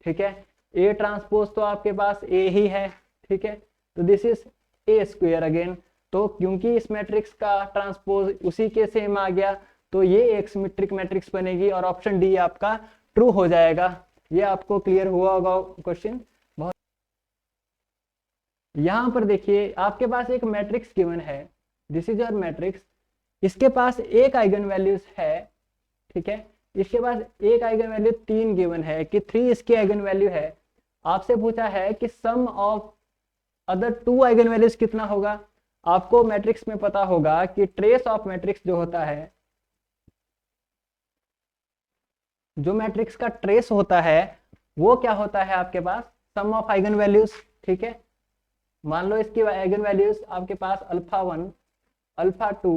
[SPEAKER 1] ठीक है, ए ट्रांसपोज तो आपके पास ए ही है। ठीक है, तो this is a square again. तो क्योंकि इस मैट्रिक्स का ट्रांसपोज उसी के सेम आ गया तो ये एक सिमेट्रिक मैट्रिक्स बनेगी और ऑप्शन डी आपका ट्रू हो जाएगा। ये आपको क्लियर हुआ होगा क्वेश्चन। बहुत यहां पर देखिए आपके पास एक मैट्रिक्स गिवन है, दिस इज योर मैट्रिक्स, इसके पास एक आइगन वैल्यूज है। ठीक है, इसके पास एक आइगन वैल्यू 3 गिवन है कि 3 इसकी आइगन वैल्यू है। आपसे पूछा है कि सम ऑफ अदर 2 आइगन वैल्यूज कितना होगा। आपको मैट्रिक्स में पता होगा कि ट्रेस ऑफ मैट्रिक्स जो होता है, जो मैट्रिक्स का ट्रेस होता है वो क्या होता है आपके पास, सम ऑफ आइगन वैल्यूज। ठीक है, मान लो इसकी आइगन वैल्यूज आपके पास अल्फा 1 अल्फा 2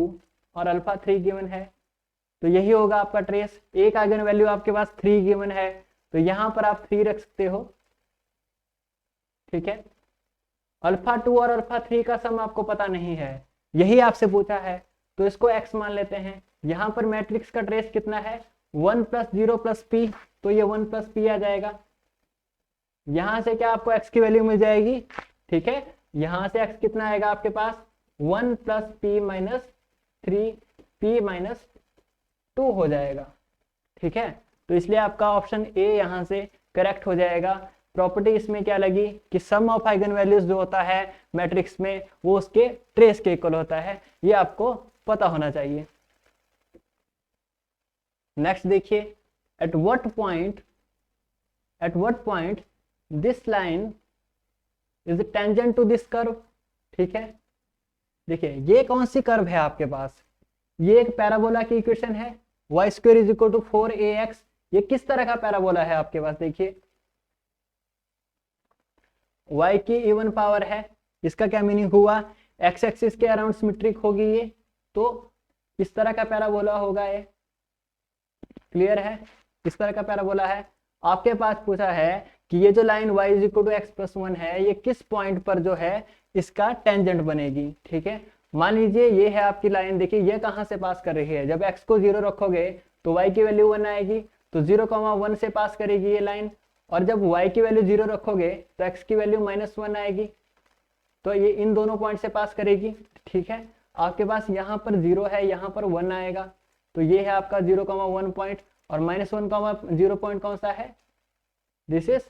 [SPEAKER 1] और अल्फा 3 गिवन है, तो यही होगा आपका ट्रेस। एक आइगन वैल्यू आपके पास 3 गिवन है तो यहां पर आप 3 रख सकते हो। ठीक है, अल्फा 2 और अल्फा 3 का सम आपको पता नहीं है, यही आपसे पूछा है तो इसको x मान लेते हैं। यहां पर मैट्रिक्स का ट्रेस कितना है 1 + 0 + p, तो ये 1 + p आ जाएगा। यहां से क्या आपको x की वैल्यू मिल जाएगी। ठीक है, यहां से x कितना आएगा आपके पास 1 + p - 3p - 2 हो जाएगा। ठीक है, तो इसलिए आपका ऑप्शन ए यहां से करेक्ट हो जाएगा। प्रॉपर्टी इसमें क्या लगी कि सम ऑफ आइगन वैल्यूज जो होता है मैट्रिक्स में वो उसके ट्रेस के इक्वल होता है, ये आपको पता होना चाहिए। नेक्स्ट देखिए, at what point this line is tangent to this curve. ठीक है, देखिए ये कौन सी कर्व है आपके पास, ये एक पैराबोला की इक्वेशन है, y square is equal to 4ax। ये किस तरह का पैराबोला है आपके पास, देखिए y की इवन पावर है, इसका क्या मीनिंग हुआ, x एक्सिस के अराउंड सिमेट्रिक होगी ये, तो इस तरह का पैराबोला होगा ये, क्लियर है, इस तरह का पैराबोला है। आपके पास पूछा है कि ये जो line y is equal to x plus 1 है, ये किस पॉइंट पर जो है इसका टेंजेंट बनेगी। ठीक है, मान लीजिए ये है आपकी लाइन, देखिए ये कहां से पास कर रही है, जब x को 0 रखोगे तो y की वैल्यू 1 आएगी, तो 0,1 से पास करेगी ये लाइन, और जब y की वैल्यू 0 रखोगे तो x की वैल्यू -1 आएगी, तो ये इन दोनों पॉइंट से पास करेगी। ठीक है, आपके पास यहाँ पर 0 है, यहाँ पर 1 आएगा, तो ये है आपका 0,1 पॉइंट, और -1,0 पॉइंट कौन सा है, दिस इज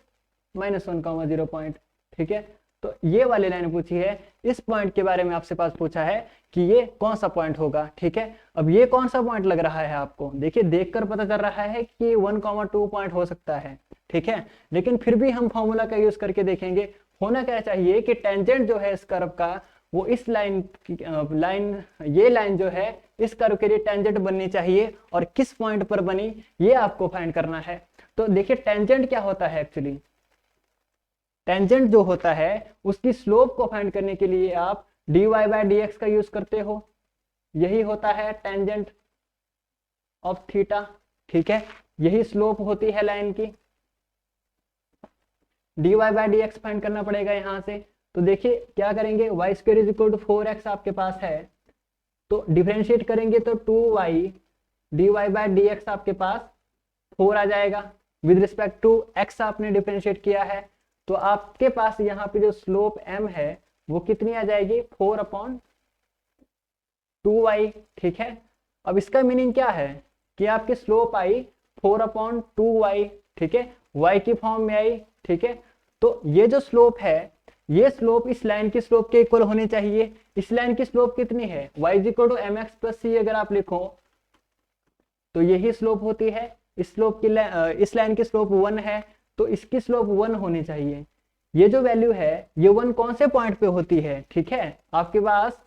[SPEAKER 1] -1,0 पॉइंट। ठीक है, तो ये वाली लाइन पूछी है, इस पॉइंट के बारे में आपसे पास पूछा है कि ये कौन सा पॉइंट होगा। ठीक है, अब ये कौन सा पॉइंट लग रहा है आपको, देखिए देखकर पता चल रहा है कि 1,2 पॉइंट हो सकता है। ठीक है, लेकिन फिर भी हम फॉर्मूला का यूज करके देखेंगे, होना क्या चाहिए कि टेंजेंट जो है इस कर्व का, वो इस ये लाइन जो है इस कर्व के लिए टेंजेंट बननी चाहिए, और किस पॉइंट पर बनी ये आपको फाइंड करना है। तो देखिए टेंजेंट क्या होता है, एक्चुअली टेंजेंट जो होता है उसकी स्लोप को फाइंड करने के लिए आप dy/dx का यूज करते हो, यही होता है टेंजेंट ऑफ थीटा। ठीक है, यही स्लोप होती है लाइन की, dy/dx फाइंड करना पड़ेगा यहां से। तो देखिए क्या करेंगे, y square is equal to 4x आपके पास है, तो डिफरेंशिएट करेंगे तो 2y dy/dx आपके पास 4 आ जाएगा, विद रिस्पेक्ट टू x आपने डिफरेंशिएट किया है, तो आपके पास यहाँ पे जो स्लोप m है वो कितनी आ जाएगी, 4/2y। ठीक है, अब इसका मीनिंग क्या है कि आपकी स्लोप आई 4/2y। ठीक है, y की फॉर्म में आई। ठीक है, तो ये जो स्लोप है, ये स्लोप इस लाइन की स्लोप के इक्वल होनी चाहिए। इस लाइन की स्लोप कितनी है, y is equal to mx plus c, अगर आप लिखो तो यही स्लोप होती है। इस लाइन की स्लोप 1 है, तो इसकी स्लोप 1 होनी चाहिए। ये जो वैल्यू है ये 1 कौन से पॉइंट पे होती है, ठीक है, आपके पास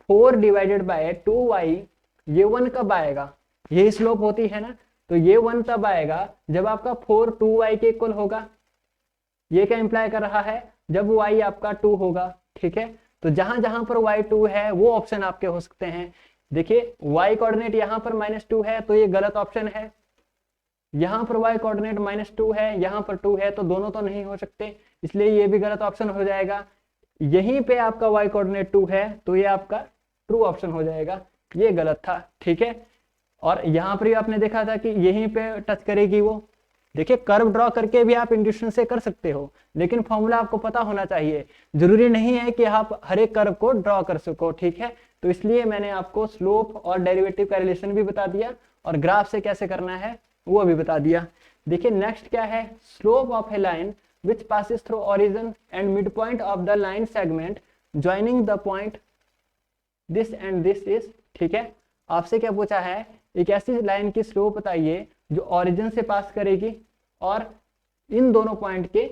[SPEAKER 1] 4/2y, ये 1 कब आएगा, ये स्लोप होती है ना, तो ये 1 तब आएगा जब आपका 4 2y के इक्वल होगा। ये क्या इंप्लाई कर रहा है, जब y आपका 2 होगा। ठीक है, तो जहां जहां पर y 2 है वो ऑप्शन आपके हो सकते हैं। देखिए y कोऑर्डिनेट यहाँ पर -2 है, तो ये गलत ऑप्शन है। यहाँ पर y कोऑर्डिनेट -2 है, यहाँ पर 2 है, तो दोनों तो नहीं हो सकते, इसलिए ये भी गलत ऑप्शन हो जाएगा। यहीं पे आपका y कोऑर्डिनेट 2 है, तो ये आपका ट्रू ऑप्शन हो जाएगा, ये गलत था। ठीक है, और यहाँ पर भी आपने देखा था कि यहीं पे टच करेगी वो। देखिए कर्व ड्रॉ करके भी आप इंट्यूशन से कर सकते हो, लेकिन फॉर्मूला आपको पता होना चाहिए, जरूरी नहीं है कि आप हर एक कर्व को ड्रॉ कर सको। ठीक है, तो इसलिए मैंने आपको स्लोप और डेरिवेटिव का रिलेशन भी बता दिया, और ग्राफ से कैसे करना है वो भी बता दिया। देखिए नेक्स्ट क्या है, slope of A line which passes through origin and mid point of the line segment joining the point this and this is. ठीक है, आपसे क्या पूछा है, एक ऐसी लाइन की स्लोप बताइए जो ओरिजिन से पास करेगी और इन दोनों पॉइंट के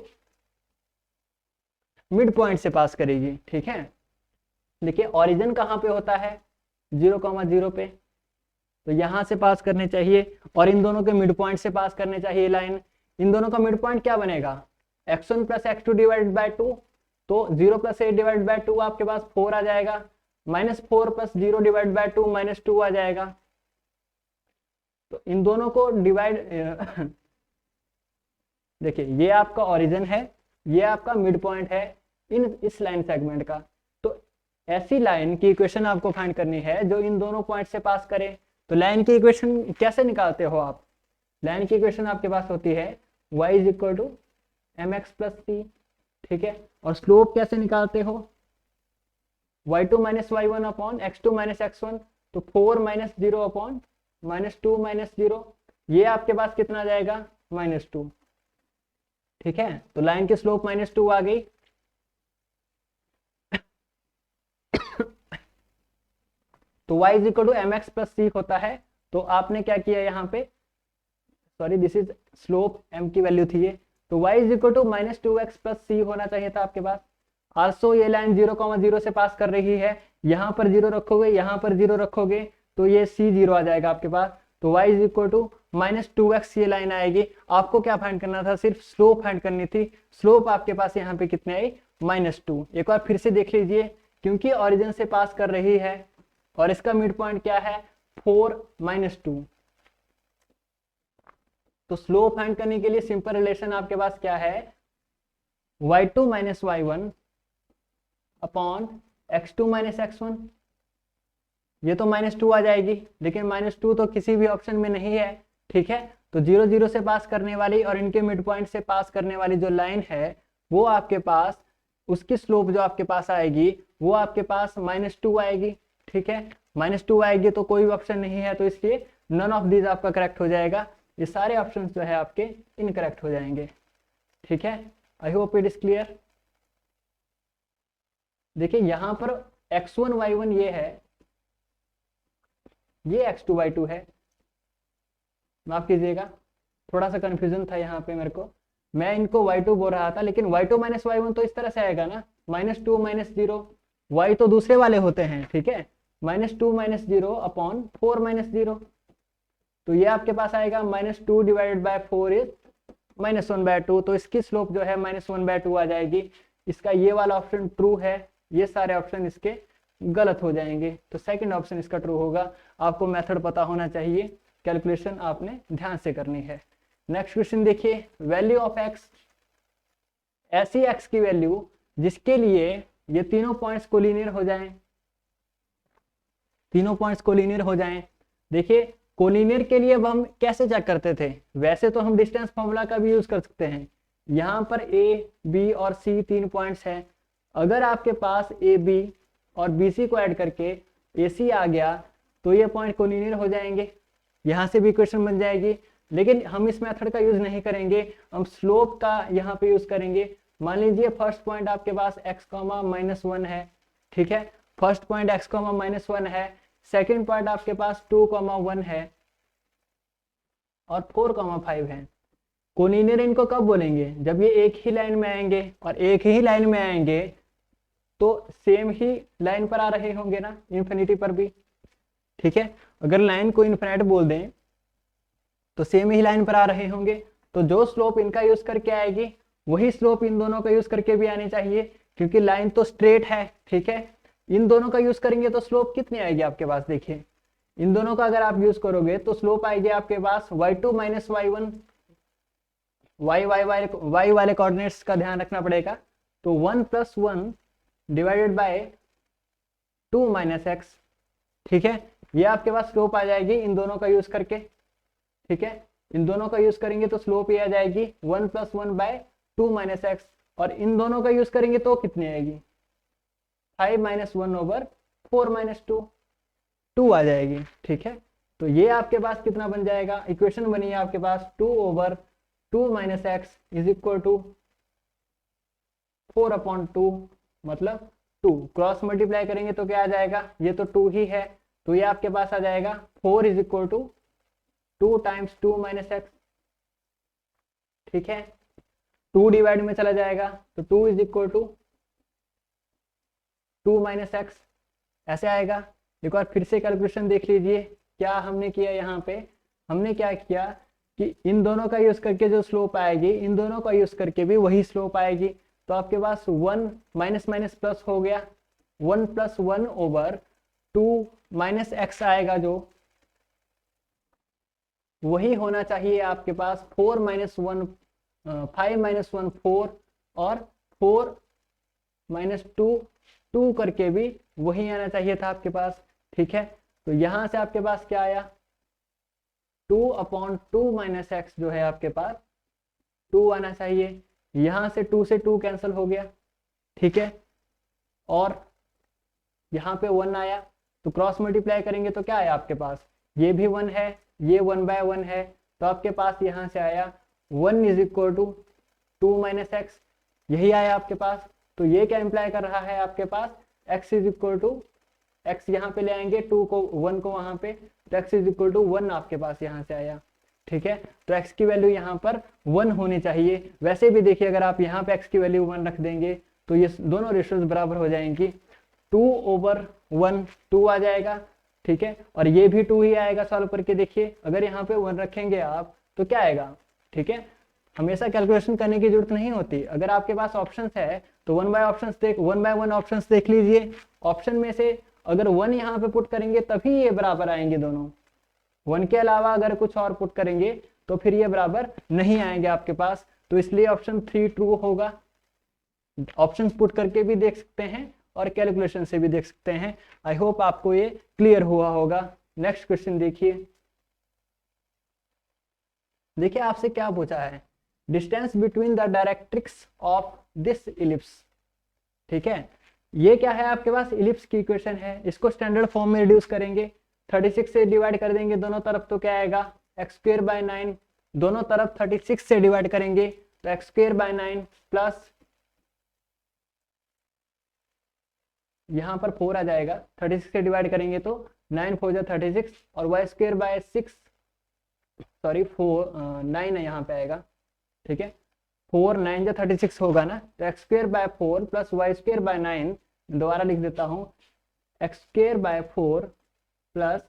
[SPEAKER 1] मिड पॉइंट से पास करेगी। ठीक है, देखिए ओरिजिन कहाँ पे होता है, 0,0 पे, तो यहां से पास करने चाहिए, और इन दोनों के मिड पॉइंट से पास करने चाहिए लाइन। इन दोनों का मिड पॉइंट क्या बनेगा, x1 + x2 डिवाइडेड बाय 2, तो 0 + 8 डिवाइडेड बाय 2 आपके पास 4 आ जाएगा, -4 + 0 डिवाइडेड बाय 2 -2 आ जाएगा। तो इन दोनों को डिवाइड देखिए ये आपका ओरिजिन है, ये आपका मिड पॉइंट है इस लाइन सेगमेंट का। तो ऐसी लाइन की इक्वेशन आपको फाइंड करनी है जो इन दोनों पॉइंट से पास करे। तो लाइन की इक्वेशन कैसे निकालते हो आप, लाइन की इक्वेशन आपके पास होती है y = mx + c। ठीक है, और स्लोप कैसे निकालते हो, y2 - y1 upon x2 - x1, तो 4 - 0 अपॉन -2 - 0, ये आपके पास कितना आ जाएगा, -2। ठीक है, तो लाइन की स्लोप -2 आ गई। तो y = mx + c होता है, तो आपने क्या किया यहाँ पे, sorry this is slope, m की वैल्यू थी ये, तो y = -2x + c होना चाहिए था आपके पास। आल्सो ये लाइन 0,0 से पास कर रही है, यहाँ पर 0 रखोगे, यहाँ पर 0 रखोगे तो ये C0 आ जाएगा आपके पास। तो y is equal to -2x ये लाइन आएगी। आपको क्या फाइंड करना था, सिर्फ स्लोप फाइंड करनी थी। स्लोप आपके पास यहाँ पे कितने आई, -2। एक बार फिर से देख लीजिए, क्योंकि ओरिजिन से पास कर रही है और इसका मिड पॉइंट क्या है 4 -2। तो स्लोप फाइंड करने के लिए सिंपल रिलेशन आपके पास क्या है, y2 - y1 upon x2 - x1। ये तो -2 आ जाएगी, लेकिन -2 तो किसी भी ऑप्शन में नहीं है, ठीक है। तो 0 0 से पास करने वाली और इनके मिड पॉइंट से पास करने वाली जो लाइन है वो आपके पास, उसकी स्लोप जो आपके पास आएगी वो आपके पास -2 आएगी, ठीक है। -2 आएगी तो कोई भी ऑप्शन नहीं है, तो इसलिए नन ऑफ दीज आपका करेक्ट हो जाएगा। ये सारे ऑप्शन जो है आपके इनकरेक्ट हो जाएंगे, ठीक है। I hope it is clear. देखिए यहाँ पर x1 y1 ये है, ये x2 y2 है। माफ कीजिएगा, थोड़ा सा कंफ्यूजन था यहाँ पे मेरे को, मैं इनको y2 बोल रहा था, लेकिन y2 - y1 तो इस तरह से आएगा ना, -2 - 0, y तो दूसरे वाले होते हैं, ठीक है। -2 - 0 अपॉन 4 - 0, तो ये आपके पास आएगा -2 डिवाइडेड बाय 4 इज -1/2। तो इसकी स्लोप जो है -1/2 आ जाएगी। इसका ये वाला ऑप्शन ट्रू है, ये सारे ऑप्शन इसके गलत हो जाएंगे। तो सेकंड ऑप्शन इसका ट्रू होगा। आपको मेथड पता होना चाहिए, कैलकुलेशन आपने ध्यान से करनी है। नेक्स्ट क्वेश्चन देखिए, वैल्यू ऑफ x, ऐसी x की वैल्यू जिसके लिए ये तीनों पॉइंट्स कोलिनियर हो जाएं, तीनों पॉइंट्स कोलिनियर हो जाएं। देखिए कोलिनियर के लिए अब हम कैसे चेक करते थे, वैसे तो हम डिस्टेंस फॉर्मूला का भी यूज कर सकते हैं। यहाँ पर a, b और c 3 पॉइंट्स हैं। अगर आपके पास ए बी और बी सी को ऐड करके ए सी आ गया तो ये पॉइंट कोलिनियर हो जाएंगे, यहाँ से भी इक्वेशन बन जाएगी। लेकिन हम इस मेथड का यूज नहीं करेंगे, हम स्लोप का यहाँ पे यूज करेंगे। मान लीजिए फर्स्ट पॉइंट आपके पास x, -1 है, ठीक है। फर्स्ट पॉइंट x, -1 है, सेकेंड पॉइंट आपके पास 2, 1 है और 4, 5 है। कोलिनियर इनको कब बोलेंगे, जब ये एक ही लाइन में आएंगे, और एक ही लाइन में आएंगे तो सेम ही लाइन पर आ रहे होंगे ना, इन्फिनिटी पर भी, ठीक है। अगर लाइन को इन्फिनिट बोल दें तो सेम ही लाइन पर आ रहे होंगे। तो जो स्लोप इनका यूज करके आएगी वही स्लोप इन दोनों का यूज करके भी आनी चाहिए, क्योंकि लाइन तो स्ट्रेट है, ठीक है। इन दोनों का यूज करेंगे तो स्लोप कितनी आएगी आपके पास, देखिए इन दोनों का अगर आप यूज करोगे तो स्लोप आएगी आपके पास y2 - y1, y वाले कोऑर्डिनेट्स का ध्यान रखना पड़ेगा। तो 1 + 1 डिवाइडेड बाय 2 - x, ठीक है। ये आपके पास स्लोप आ जाएगी इन दोनों का यूज करके, ठीक है। इन दोनों का यूज करेंगे तो स्लोप ये आ जाएगी 1 + 1/2 - x, और इन दोनों का यूज करेंगे तो कितनी आएगी 5 - 1/4 - 2 आ जाएगी, ठीक है। तो ये आपके पास कितना बन जाएगा, इक्वेशन बनी है आपके पास 2/2 - x इज इक्वल टू 4/2, मतलब 2। क्रॉस मल्टीप्लाई करेंगे तो क्या आ जाएगा, ये तो 2 ही है, तो ये आपके पास आ जाएगा 4 इज इक्वल टू 2 × 2 - x, ठीक है। 2 डिवाइड में चला जाएगा तो 2 इज इक्वल टू 2 - x ऐसे आएगा। एक बार फिर से कैलकुलेशन देख लीजिए, क्या हमने किया यहाँ पे, हमने क्या किया कि इन दोनों का यूज करके जो स्लोप आएगी इन दोनों का यूज करके भी वही स्लोप आएगी। तो आपके पास 1 - प्लस हो गया, 1 + 1/2 - x आएगा, जो वही होना चाहिए आपके पास 4 - 1 5 - 1 4 और 4 - 2 2 करके भी वही आना चाहिए था आपके पास, ठीक है। तो यहां से आपके पास क्या आया 2/2 - x जो है आपके पास 2 आना चाहिए। यहां से 2 से 2 कैंसिल हो गया, ठीक है। और यहाँ पे 1 आया, तो क्रॉस मल्टीप्लाई करेंगे तो क्या आया आपके पास, ये भी 1 है, ये 1/1 है, तो आपके पास यहाँ से आया 1 इज इक्वल टू 2 - x, यही आया आपके पास। तो ये क्या इंप्लाई कर रहा है आपके पास x is equal to, x यहाँ पे ले आएंगे 2 को 1 को वहां पे, तो x इज इक्वल टू 1 आपके पास यहाँ से आया, ठीक है। तो x की वैल्यू यहाँ पर 1 होनी चाहिए। वैसे भी देखिए अगर आप यहाँ पे x की वैल्यू 1 रख देंगे तो ये दोनों रेशियोज बराबर हो जाएंगी 2/1 2 आ जाएगा, ठीक है। और ये भी 2 ही आएगा सॉल्व करके देखिए, अगर यहाँ पे 1 रखेंगे आप तो क्या आएगा, ठीक है। हमेशा कैलकुलेशन करने की जरूरत नहीं होती, अगर आपके पास ऑप्शंस है तो 1 बाय 1 ऑप्शंस देख लीजिए। ऑप्शन में से अगर 1 यहाँ पे पुट करेंगे तभी ये बराबर आएंगे दोनों, 1 के अलावा अगर कुछ और पुट करेंगे तो फिर ये बराबर नहीं आएंगे आपके पास, तो इसलिए ऑप्शन 3 ट्रू होगा। ऑप्शंस पुट करके भी देख सकते हैं और कैलकुलेशन से भी देख सकते हैं। आई होप आपको ये क्लियर हुआ होगा। नेक्स्ट क्वेश्चन देखिए, देखिए आपसे क्या पूछा है, distance between the directrix of this ellipse, ठीक है। ये क्या है आपके पास, इलिप्स की इक्वेशन है, इसको स्टैंडर्ड फॉर्म में रिड्यूस करेंगे, 36 से डिवाइड कर देंगे दोनों तरफ तो क्या आएगा x²/9, दोनों तरफ 36 से डिवाइड करेंगे तो x²/9 प्लस यहाँ पर 4 आ जाएगा, 36 से डिवाइड करेंगे तो 9 4 36 और y²/6 सॉरी 9 है यहाँ पे आएगा, ठीक है। 4 9 36 होगा ना, तो x²/4 प्लस y²/9, दोबारा लिख देता हूँ, x²/4 plus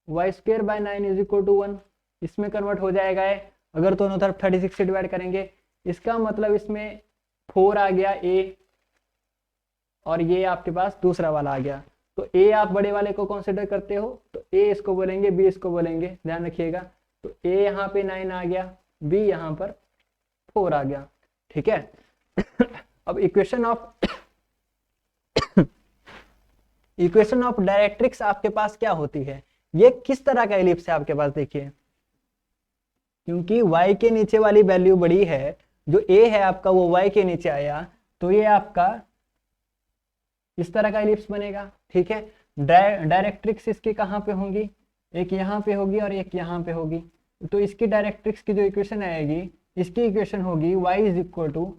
[SPEAKER 1] y²/9 is equal to 1, इसमें कन्वर्ट हो जाएगा है अगर दोनों तरफ 36 से डिवाइड करेंगे। इसका मतलब इसमें 4 आ गया a और ये आपके पास दूसरा वाला आ गया, तो a आप बड़े वाले को कंसिडर करते हो तो a इसको बोलेंगे, b इसको बोलेंगे, ध्यान रखिएगा। तो a यहाँ पे 9 आ गया, b यहाँ पर 4 आ गया, ठीक है। अब इक्वेशन ऑफ डायरेक्ट्रिक्स आपके पास क्या होती है, ये किस तरह का एलिप्स है आपके पास, देखिए क्योंकि y के नीचे वाली वैल्यू बड़ी है, जो a है आपका वो y के नीचे आया, तो ये आपका इस तरह का एलिप्स बनेगा, ठीक है। डायरेक्ट्रिक्स इसकी कहाँ पे होंगी, एक यहाँ पे होगी और एक यहाँ पे होगी, तो इसकी डायरेक्ट्रिक्स की जो इक्वेशन आएगी, इसकी इक्वेशन होगी y is equal to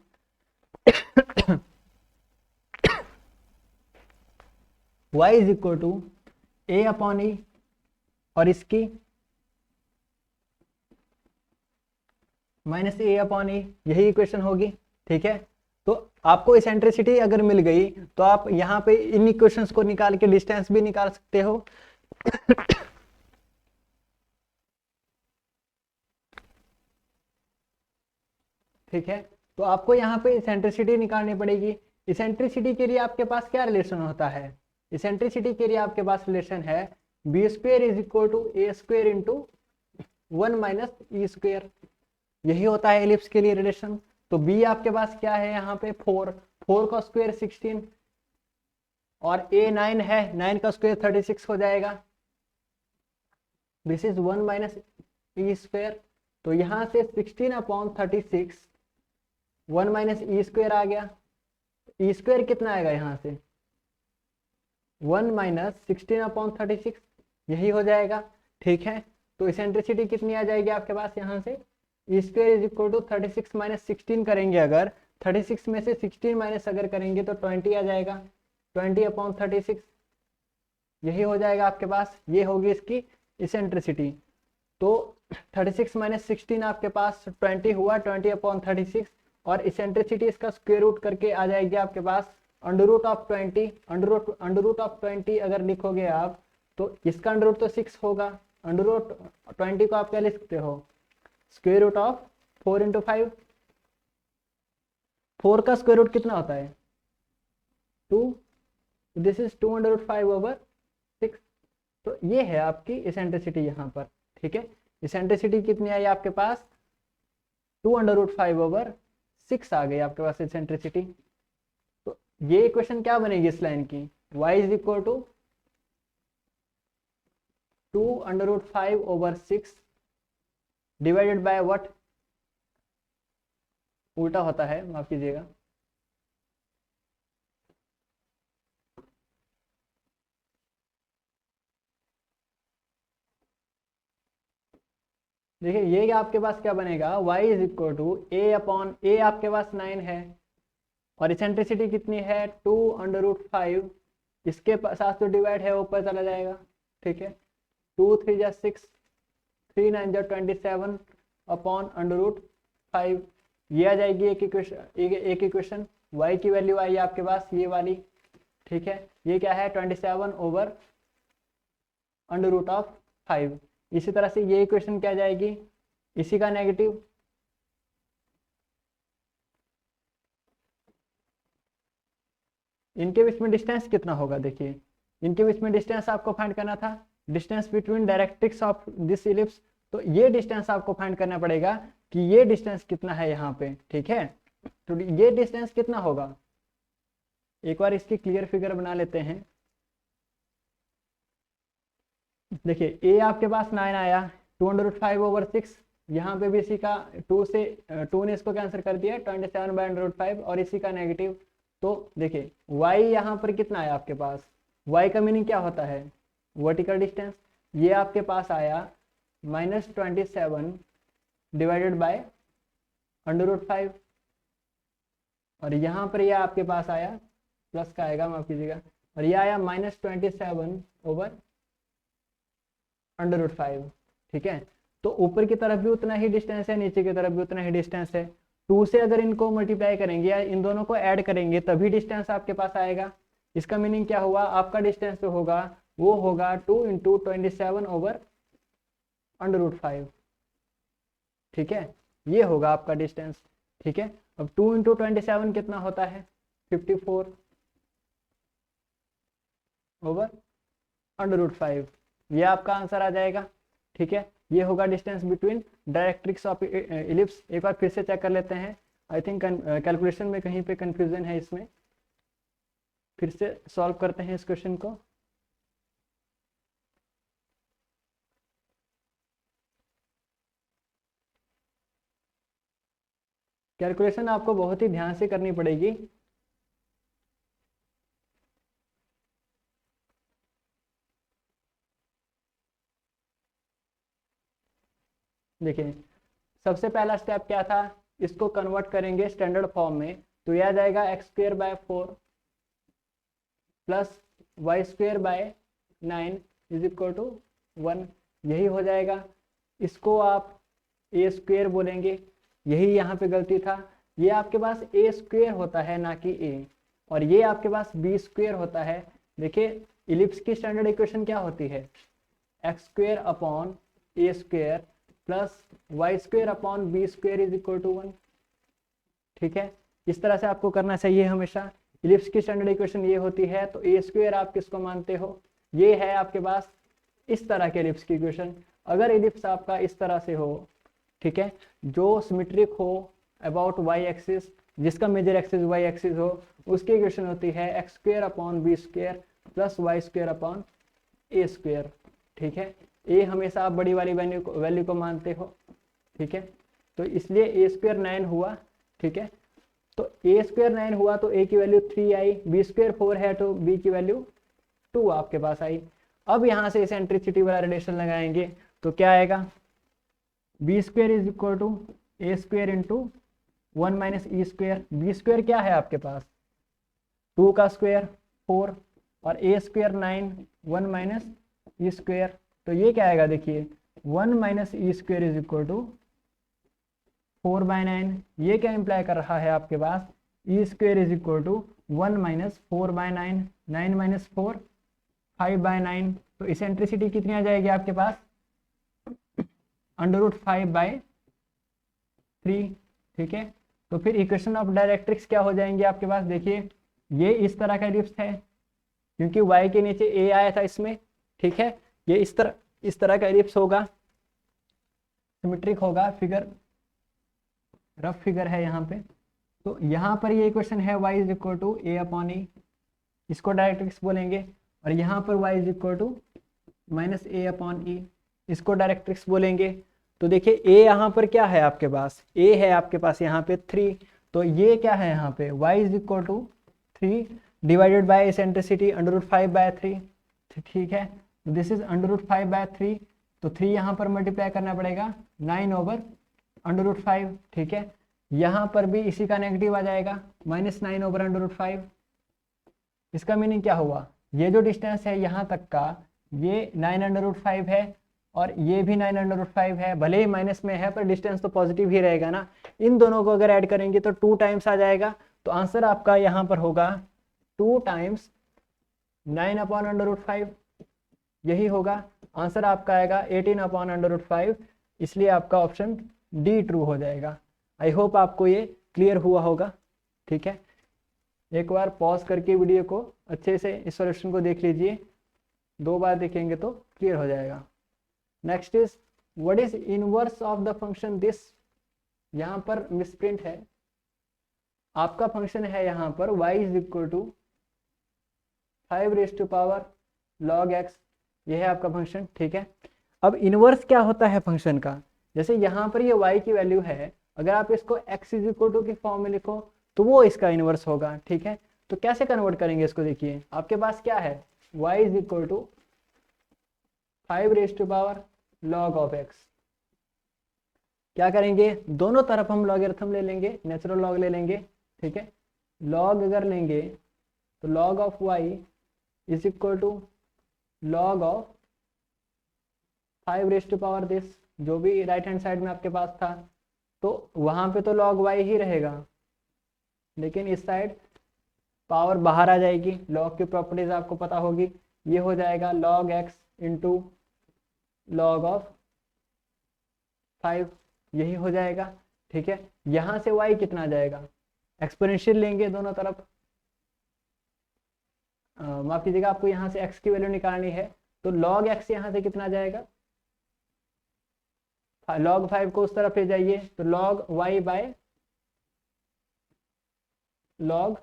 [SPEAKER 1] a/e और इसकी -a/e, यही इक्वेशन होगी, ठीक है। तो आपको इसेंट्रिसिटी अगर मिल गई तो आप यहाँ पे इन इक्वेशंस को निकाल के डिस्टेंस भी निकाल सकते हो। ठीक है, तो आपको यहाँ पे इसेंट्रिसिटी निकालनी पड़ेगी। इसेंट्रिसिटी के लिए आपके पास क्या रिलेशन होता है, इसेंट्रिसिटी के लिए आपके पास रिलेशन है b² is equal to a² into 1 minus e², यही होता है एलिप्स के लिए रिलेशन। तो b आपके पास क्या है यहाँ पे 4 का स्क्वायर 16 और a 9 है, 9 का स्क्वायर 36 हो जाएगा, दिस इज 1 माइनस e²। तो यहाँ से 16/36 1 माइनस e² आ गया, e² कितना आएगा यहाँ से 1 माइनस 16/36, यही हो जाएगा, ठीक है। तो इसेंट्रिसिटी कितनी आ जाएगी आपके पास यहाँ से e² is equal to 36 minus 16 करेंगे, अगर 36 में से 16 माइनस अगर करेंगे तो 20 आ जाएगा, 20/36, यही हो जाएगा आपके पास, ये होगी इसकी इसेंट्रिसिटी। तो 36 माइनस 16 आपके पास 20 हुआ, 20/36 और इसेंट्रिसिटी इसका स्क्वायर रूट करके आ जाएगी आपके पास √20, √20 अगर लिखोगे आप तो इसका अंडर तो 6 होगा, √20 को आप क्या लिख सकते हो स्क्वायर रूट ऑफ 4 × 5, 4 का स्क्वायर रूट कितना होता है 2, दिस इज 2/5/6। तो ये है आपकी इसेंट्रिसिटी यहाँ पर, ठीक है। इसेंट्रिसिटी कितनी आई आपके पास 2/5/6 आ गई आपके पास इसेंट्रिसिटी। तो ये इक्वेशन क्या बनेगी इस लाइन की, y is equal to 2/5/6 divided by what, उल्टा होता है, माफ कीजिएगा, देखिए ये आपके पास क्या बनेगा y is equal to a आपके पास 9 है और इसेंट्रिसिटी कितनी है 2/5, इसके साथ जो डिवाइड है ऊपर चला जाएगा, ठीक है। 2 3 6, 3 9 27/√5, ये आ जाएगी एक इक्वेशन y की वैल्यू आई आपके पास ये वाली, ठीक है। ये क्या है 27 ओवर √5। इसी तरह से ये इक्वेशन क्या जाएगी, इसी का नेगेटिव, इनके बीच में डिस्टेंस कितना होगा, देखिए इनके बीच में डिस्टेंस आपको फाइंड करना था, distance between directrix of this ellipse. तो ये डिस्टेंस आपको फाइंड करना पड़ेगा कि ये डिस्टेंस कितना है यहाँ पे, ठीक है। तो ये डिस्टेंस कितना होगा, एक बार इसकी क्लियर फिगर बना लेते हैं। देखिए ए आपके पास 9 आया, 2/5/6, यहाँ पे भी इसी का 2 ने इसको कैंसिल कर दिया, 27/5 और इसी का नेगेटिव। तो देखिए y यहाँ पर कितना आया आपके पास, y का मीनिंग क्या होता है, वर्टिकल डिस्टेंस। ये आपके पास आया -27 डिवाइडेड बाय √5, और यहाँ पर यह आपके पास आया प्लस का आएगा, माफ कीजिएगा, और यह आया -27 ओवर √5, ठीक है। तो ऊपर की तरफ भी उतना ही डिस्टेंस है, नीचे की तरफ भी उतना ही डिस्टेंस है। 2 से अगर इनको मल्टीप्लाई करेंगे या इन दोनों को ऐड करेंगे तभी डिस्टेंस आपके पास आएगा। इसका मीनिंग क्या हुआ, आपका डिस्टेंस जो होगा वो होगा 2 × 27 ओवर √5, ठीक है। ये होगा आपका डिस्टेंस, ठीक है। अब 2 × 27 कितना होता है, 54 ओवर √5, ये आपका आंसर आ जाएगा, ठीक है। ये होगा distance between directrix of ellipse. एक बार फिर से चेक कर लेते हैं, आई थिंक कैलकुलेशन में कहीं पे कंफ्यूजन है, इसमें फिर से सॉल्व करते हैं इस क्वेश्चन को। कैलकुलेशन आपको बहुत ही ध्यान से करनी पड़ेगी। देखिए सबसे पहला स्टेप क्या था, इसको कन्वर्ट करेंगे स्टैंडर्ड फॉर्म में, तो यह आ जाएगा x² 4 + y² 9 = 1, यही हो जाएगा। इसको आप a² बोलेंगे, यही यहाँ पे गलती था, ये आपके पास a² होता है ना कि a, और ये आपके पास b² होता है। देखिए इलिप्स की स्टैंडर्ड इक्वेशन क्या होती है, x² upon a² plus y² upon b² = 1, ठीक है। इस तरह से आपको करना चाहिए हमेशा। इलिप्स की स्टैंडर्ड इक्वेशन ये होती है, तो a² आप किसको मानते हो, ये है आपके पास इस तरह के इलिप्स की इक्वेशन। अगर इलिप्स आपका इस तरह से हो, ठीक है, जो सिमेट्रिक हो अबाउट y एक्सिस, जिसका मेजर एक्सिस y एक्सिस हो, उसकी इक्वेशन होती है x² upon b² plus y² upon a², ठीक है। a हमेशा आप बड़ी वाली वैल्यू को मानते हो, ठीक है, तो इसलिए a² 9 हुआ, ठीक है। तो a² 9 हुआ तो a की वैल्यू 3 आई, b² 4 है तो b की वैल्यू 2 आपके पास आई। अब यहाँ से इसेंट्रिसिटी वाला रिलेशन लगाएंगे तो क्या आएगा, b² = a² × 1 - e²। b² क्या है आपके पास, 2 का स्क्वायर 4 और a² 9 1 - e², तो ये क्या आएगा, देखिए 1 - e² = 4/9। ये क्या इंप्लाई कर रहा है आपके पास, e² = 1 - 4/9, 9 - 4 5/9। तो इसेंट्रिसिटी कितनी आ जाएगी आपके पास, √5/3, ठीक है। तो फिर इक्वेशन ऑफ डायरेक्ट्रिक्स क्या हो जाएंगे आपके पास, देखिए ये इस तरह का इलिप्स है, क्योंकि y के नीचे a आया था इसमें, ठीक है। ये इस तरह का इलिप्स होगा, सिमेट्रिक होगा, फिगर रफ फिगर है यहाँ पे। तो यहाँ पर ये इक्वेशन है y = a/e, इसको डायरेक्ट्रिक्स बोलेंगे, और यहाँ पर y = -a/e, इसको डायरेक्ट्रिक्स बोलेंगे। तो देखिए a यहाँ पर क्या है आपके पास, a है आपके पास यहाँ पे 3, तो ये क्या है यहाँ पे y = 3 डिवाइडेड बाय इसेंट्रिसिटी √5/3, ठीक है। दिस इज √5/3, तो 3 यहाँ पर मल्टीप्लाई करना पड़ेगा 9 ओवर √5, ठीक है। यहाँ पर भी इसी का नेगेटिव आ जाएगा -9 ओवर √5। इसका मीनिंग क्या हुआ, ये जो डिस्टेंस है यहाँ तक का ये 9/5 है और ये भी 9/5 है, भले ही माइनस में है पर डिस्टेंस तो पॉजिटिव ही रहेगा ना। इन दोनों को अगर ऐड करेंगे तो 2 टाइम्स आ जाएगा, तो आंसर आपका यहाँ पर होगा 2 टाइम्स 9/√5, यही होगा आंसर आपका आएगा 18/√5, इसलिए आपका ऑप्शन डी ट्रू हो जाएगा। आई होप आपको ये क्लियर हुआ होगा। ठीक है, एक बार पॉज करके वीडियो को अच्छे से इस सॉल्यूशन को देख लीजिए, 2 बार देखेंगे तो क्लियर हो जाएगा। Next is what is inverse of the function this. यहाँ पर मिसप्रिंट है, आपका फंक्शन है यहाँ पर y is equal to 5 log x, ये है आपका फंक्शन। ठीक है, अब इनवर्स क्या होता है फंक्शन का, जैसे यहाँ पर ये y की वैल्यू है, अगर आप इसको x इज इक्वल टू की फॉर्म में लिखो तो वो इसका इनवर्स होगा। ठीक है, तो कैसे कन्वर्ट करेंगे इसको, देखिए आपके पास क्या है, y is equal to 5 log of x। क्या करेंगे, दोनों तरफ हम लॉगरिथम ले लेंगे, नेचुरल लॉग ले लेंगे। ठीक है, लॉग अगर लेंगे तो log of y is equal to log of 5 this, जो भी राइट हैंड साइड में आपके पास था, तो वहां पे तो log y ही रहेगा, लेकिन इस साइड पावर बाहर आ जाएगी। लॉग की प्रॉपर्टीज आपको पता होगी, ये हो जाएगा log x into log of 5, यही हो जाएगा। ठीक है, यहां से y कितना जाएगा, एक्सपोनेंशियल लेंगे दोनों तरफ, माफ कीजिएगा, आपको यहाँ से x की वैल्यू निकालनी है, तो log x यहाँ से कितना जाएगा, log 5 को उस तरफ ले जाइए तो log y बाय log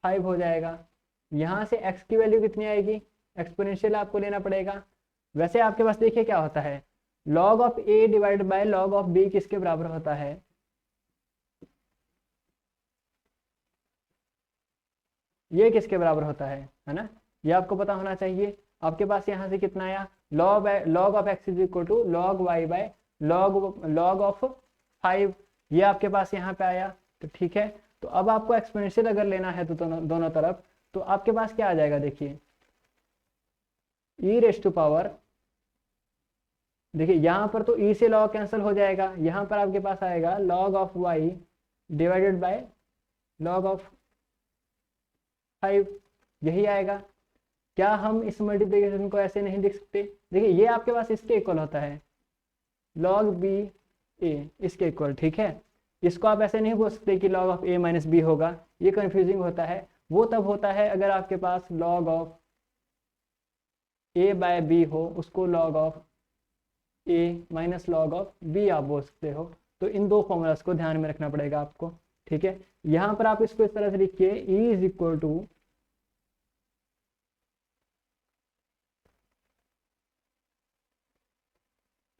[SPEAKER 1] 5 हो जाएगा। यहाँ से x की वैल्यू कितनी आएगी, एक्सपोनेंशियल आपको लेना पड़ेगा। वैसे आपके पास देखिए क्या होता है, log of a divide by log of b किसके बराबर होता है, ये किसके बराबर होता है ना, ये आपको पता होना चाहिए। आपके पास यहाँ से कितना आया, log of x is equal to log y by log of 5, ये आपके पास यहाँ पे आया। तो ठीक है, तो अब आपको एक्सपोनेंशियल अगर लेना है तो दोनों तरफ, तो आपके पास क्या आ जाएगा, देखिए e रेज़ टू पावर, देखिए यहाँ पर तो e से log कैंसिल हो जाएगा, यहाँ पर आपके पास आएगा log of y divided by log of 5, यही आएगा। क्या हम इस मल्टीप्लिकेशन को ऐसे नहीं लिख सकते, देखिए ये आपके पास इसके इक्वल होता है, log b a इसके इक्वल। ठीक है, इसको आप ऐसे नहीं बोल सकते कि log of a minus b होगा, ये कंफ्यूजिंग होता है। वो तब होता है अगर आपके पास log of a by b हो, उसको log of a minus log of b आप बोल सकते हो। तो इन दो फॉर्मूलाज को ध्यान में रखना पड़ेगा आपको। ठीक है, यहाँ पर आप इसको इस तरह से लिखिए, e is equal to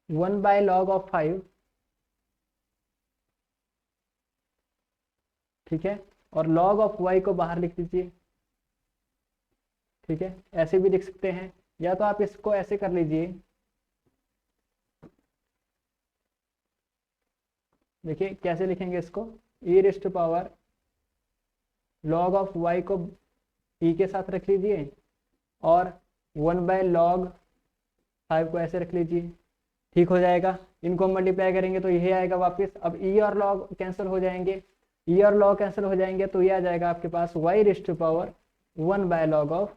[SPEAKER 1] 1 by log of 5। ठीक है, और log ऑफ y को बाहर लिख दीजिए। ठीक है, ऐसे भी लिख सकते हैं, या तो आप इसको ऐसे कर लीजिए, देखिए कैसे लिखेंगे इसको, e raise to power log of y को e के साथ रख लीजिए और 1 बाय log 5 को ऐसे रख लीजिए। ठीक हो जाएगा, इनको मल्टीप्लाई करेंगे तो यही आएगा वापस। अब e और log कैंसिल हो जाएंगे, e और log कैंसिल हो जाएंगे, तो ये आ जाएगा आपके पास y raise to power 1 by log of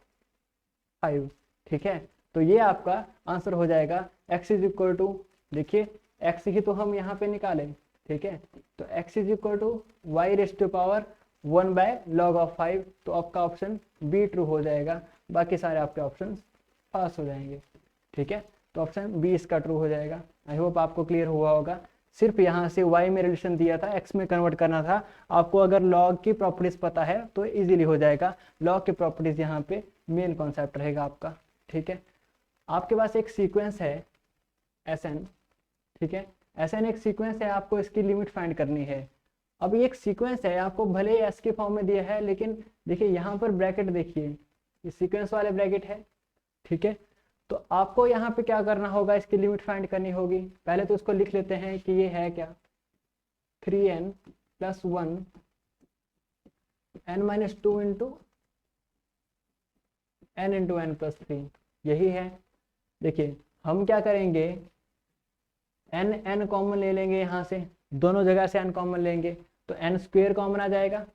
[SPEAKER 1] 5। ठीक है, तो ये आपका आंसर हो जाएगा। x इज इक्वल टू, देखिए x ही तो हम यहाँ पे निकालें। ठीक है, तो x is equal to y raise to power 1 by log of 5, तो आपका ऑप्शन बी ट्रू हो जाएगा, बाकी सारे आपके ऑप्शन पास हो जाएंगे। ठीक है, तो ऑप्शन बी इसका ट्रू हो जाएगा। आई होप आपको क्लियर हुआ होगा। सिर्फ यहाँ से y में रिलेशन दिया था, x में कन्वर्ट करना था आपको। अगर log की प्रॉपर्टीज पता है तो इजीली हो जाएगा। log की प्रॉपर्टीज यहाँ पे मेन कॉन्सेप्ट रहेगा आपका। ठीक है, आपके पास एक सीक्वेंस है Sn। ठीक है, Sn एक सीक्वेंस है, आपको इसकी लिमिट फाइंड करनी है। अब ये एक सीक्वेंस है, आपको भले ही s के फॉर्म में दिया है, लेकिन देखिए यहाँ पर ब्रैकेट देखिए, ये सीक्वेंस वाले ब्रैकेट है। ठीक है, तो आपको यहाँ पे क्या करना होगा, इसकी लिमिट फाइंड करनी होगी। पहले तो उसको लिख लेते हैं कि ये है क्या, 3n + 1 n - 2 इंटू n + 3, यही है। देखिए हम क्या करेंगे, n कॉमन ले लेंगे, यहाँ से दोनों जगह से n कॉमन लेंगे, तो एन स्क्वेयर कॉमन आ जाएगा।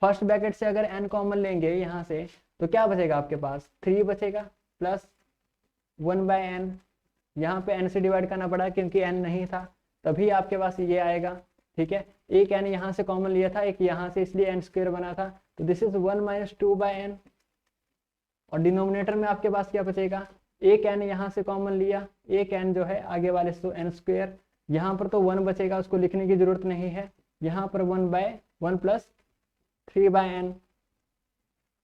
[SPEAKER 1] फर्स्ट ब्रैकेट से अगर एन कॉमन लेंगे यहाँ से तो क्या बचेगा आपके पास, 3 बचेगा प्लस 1/n। यहाँ पे n से डिवाइड करना पड़ा क्योंकि n नहीं था, तभी आपके पास ये आएगा। ठीक है, एक n यहाँ से कॉमन लिया था, एक यहाँ से, इसलिए n स्क्वेयर बना था। तो दिस इज 1 - 2/n। और डिनोमिनेटर में आपके पास क्या बचेगा, एक n यहाँ से कॉमन लिया, एक n जो है आगे वाले से, तो n स्क्वेयर। यहाँ पर तो 1 बचेगा, उसको लिखने की जरूरत नहीं है। यहाँ पर 1/1 + 3/n।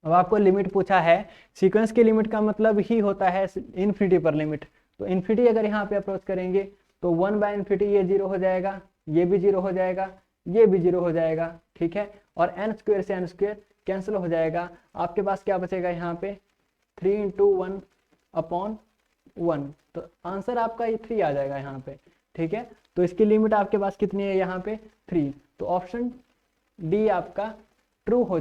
[SPEAKER 1] अब आपको लिमिट पूछा है, सीक्वेंस की लिमिट का मतलब ही होता है इन्फिनिटी पर लिमिट। तो इन्फिनिटी अगर यहाँ पे अप्रोच करेंगे तो 1/∞ ये 0 हो जाएगा, ये भी 0 हो जाएगा, ये भी 0 हो जाएगा। ठीक है, और n स्क्वेयर से n स्क्वेयर कैंसिल हो जाएगा। आपके पास क्या बचेगा यहाँ पे, 3 × 1/1। तो आंसर आपका ये 3 आ जाएगा यहाँ पे। ठीक है, तो इसकी लिमिट आपके पास कितनी है यहाँ पे, 3। तो ऑप्शन डी आपका ट्रू हो जाएगा।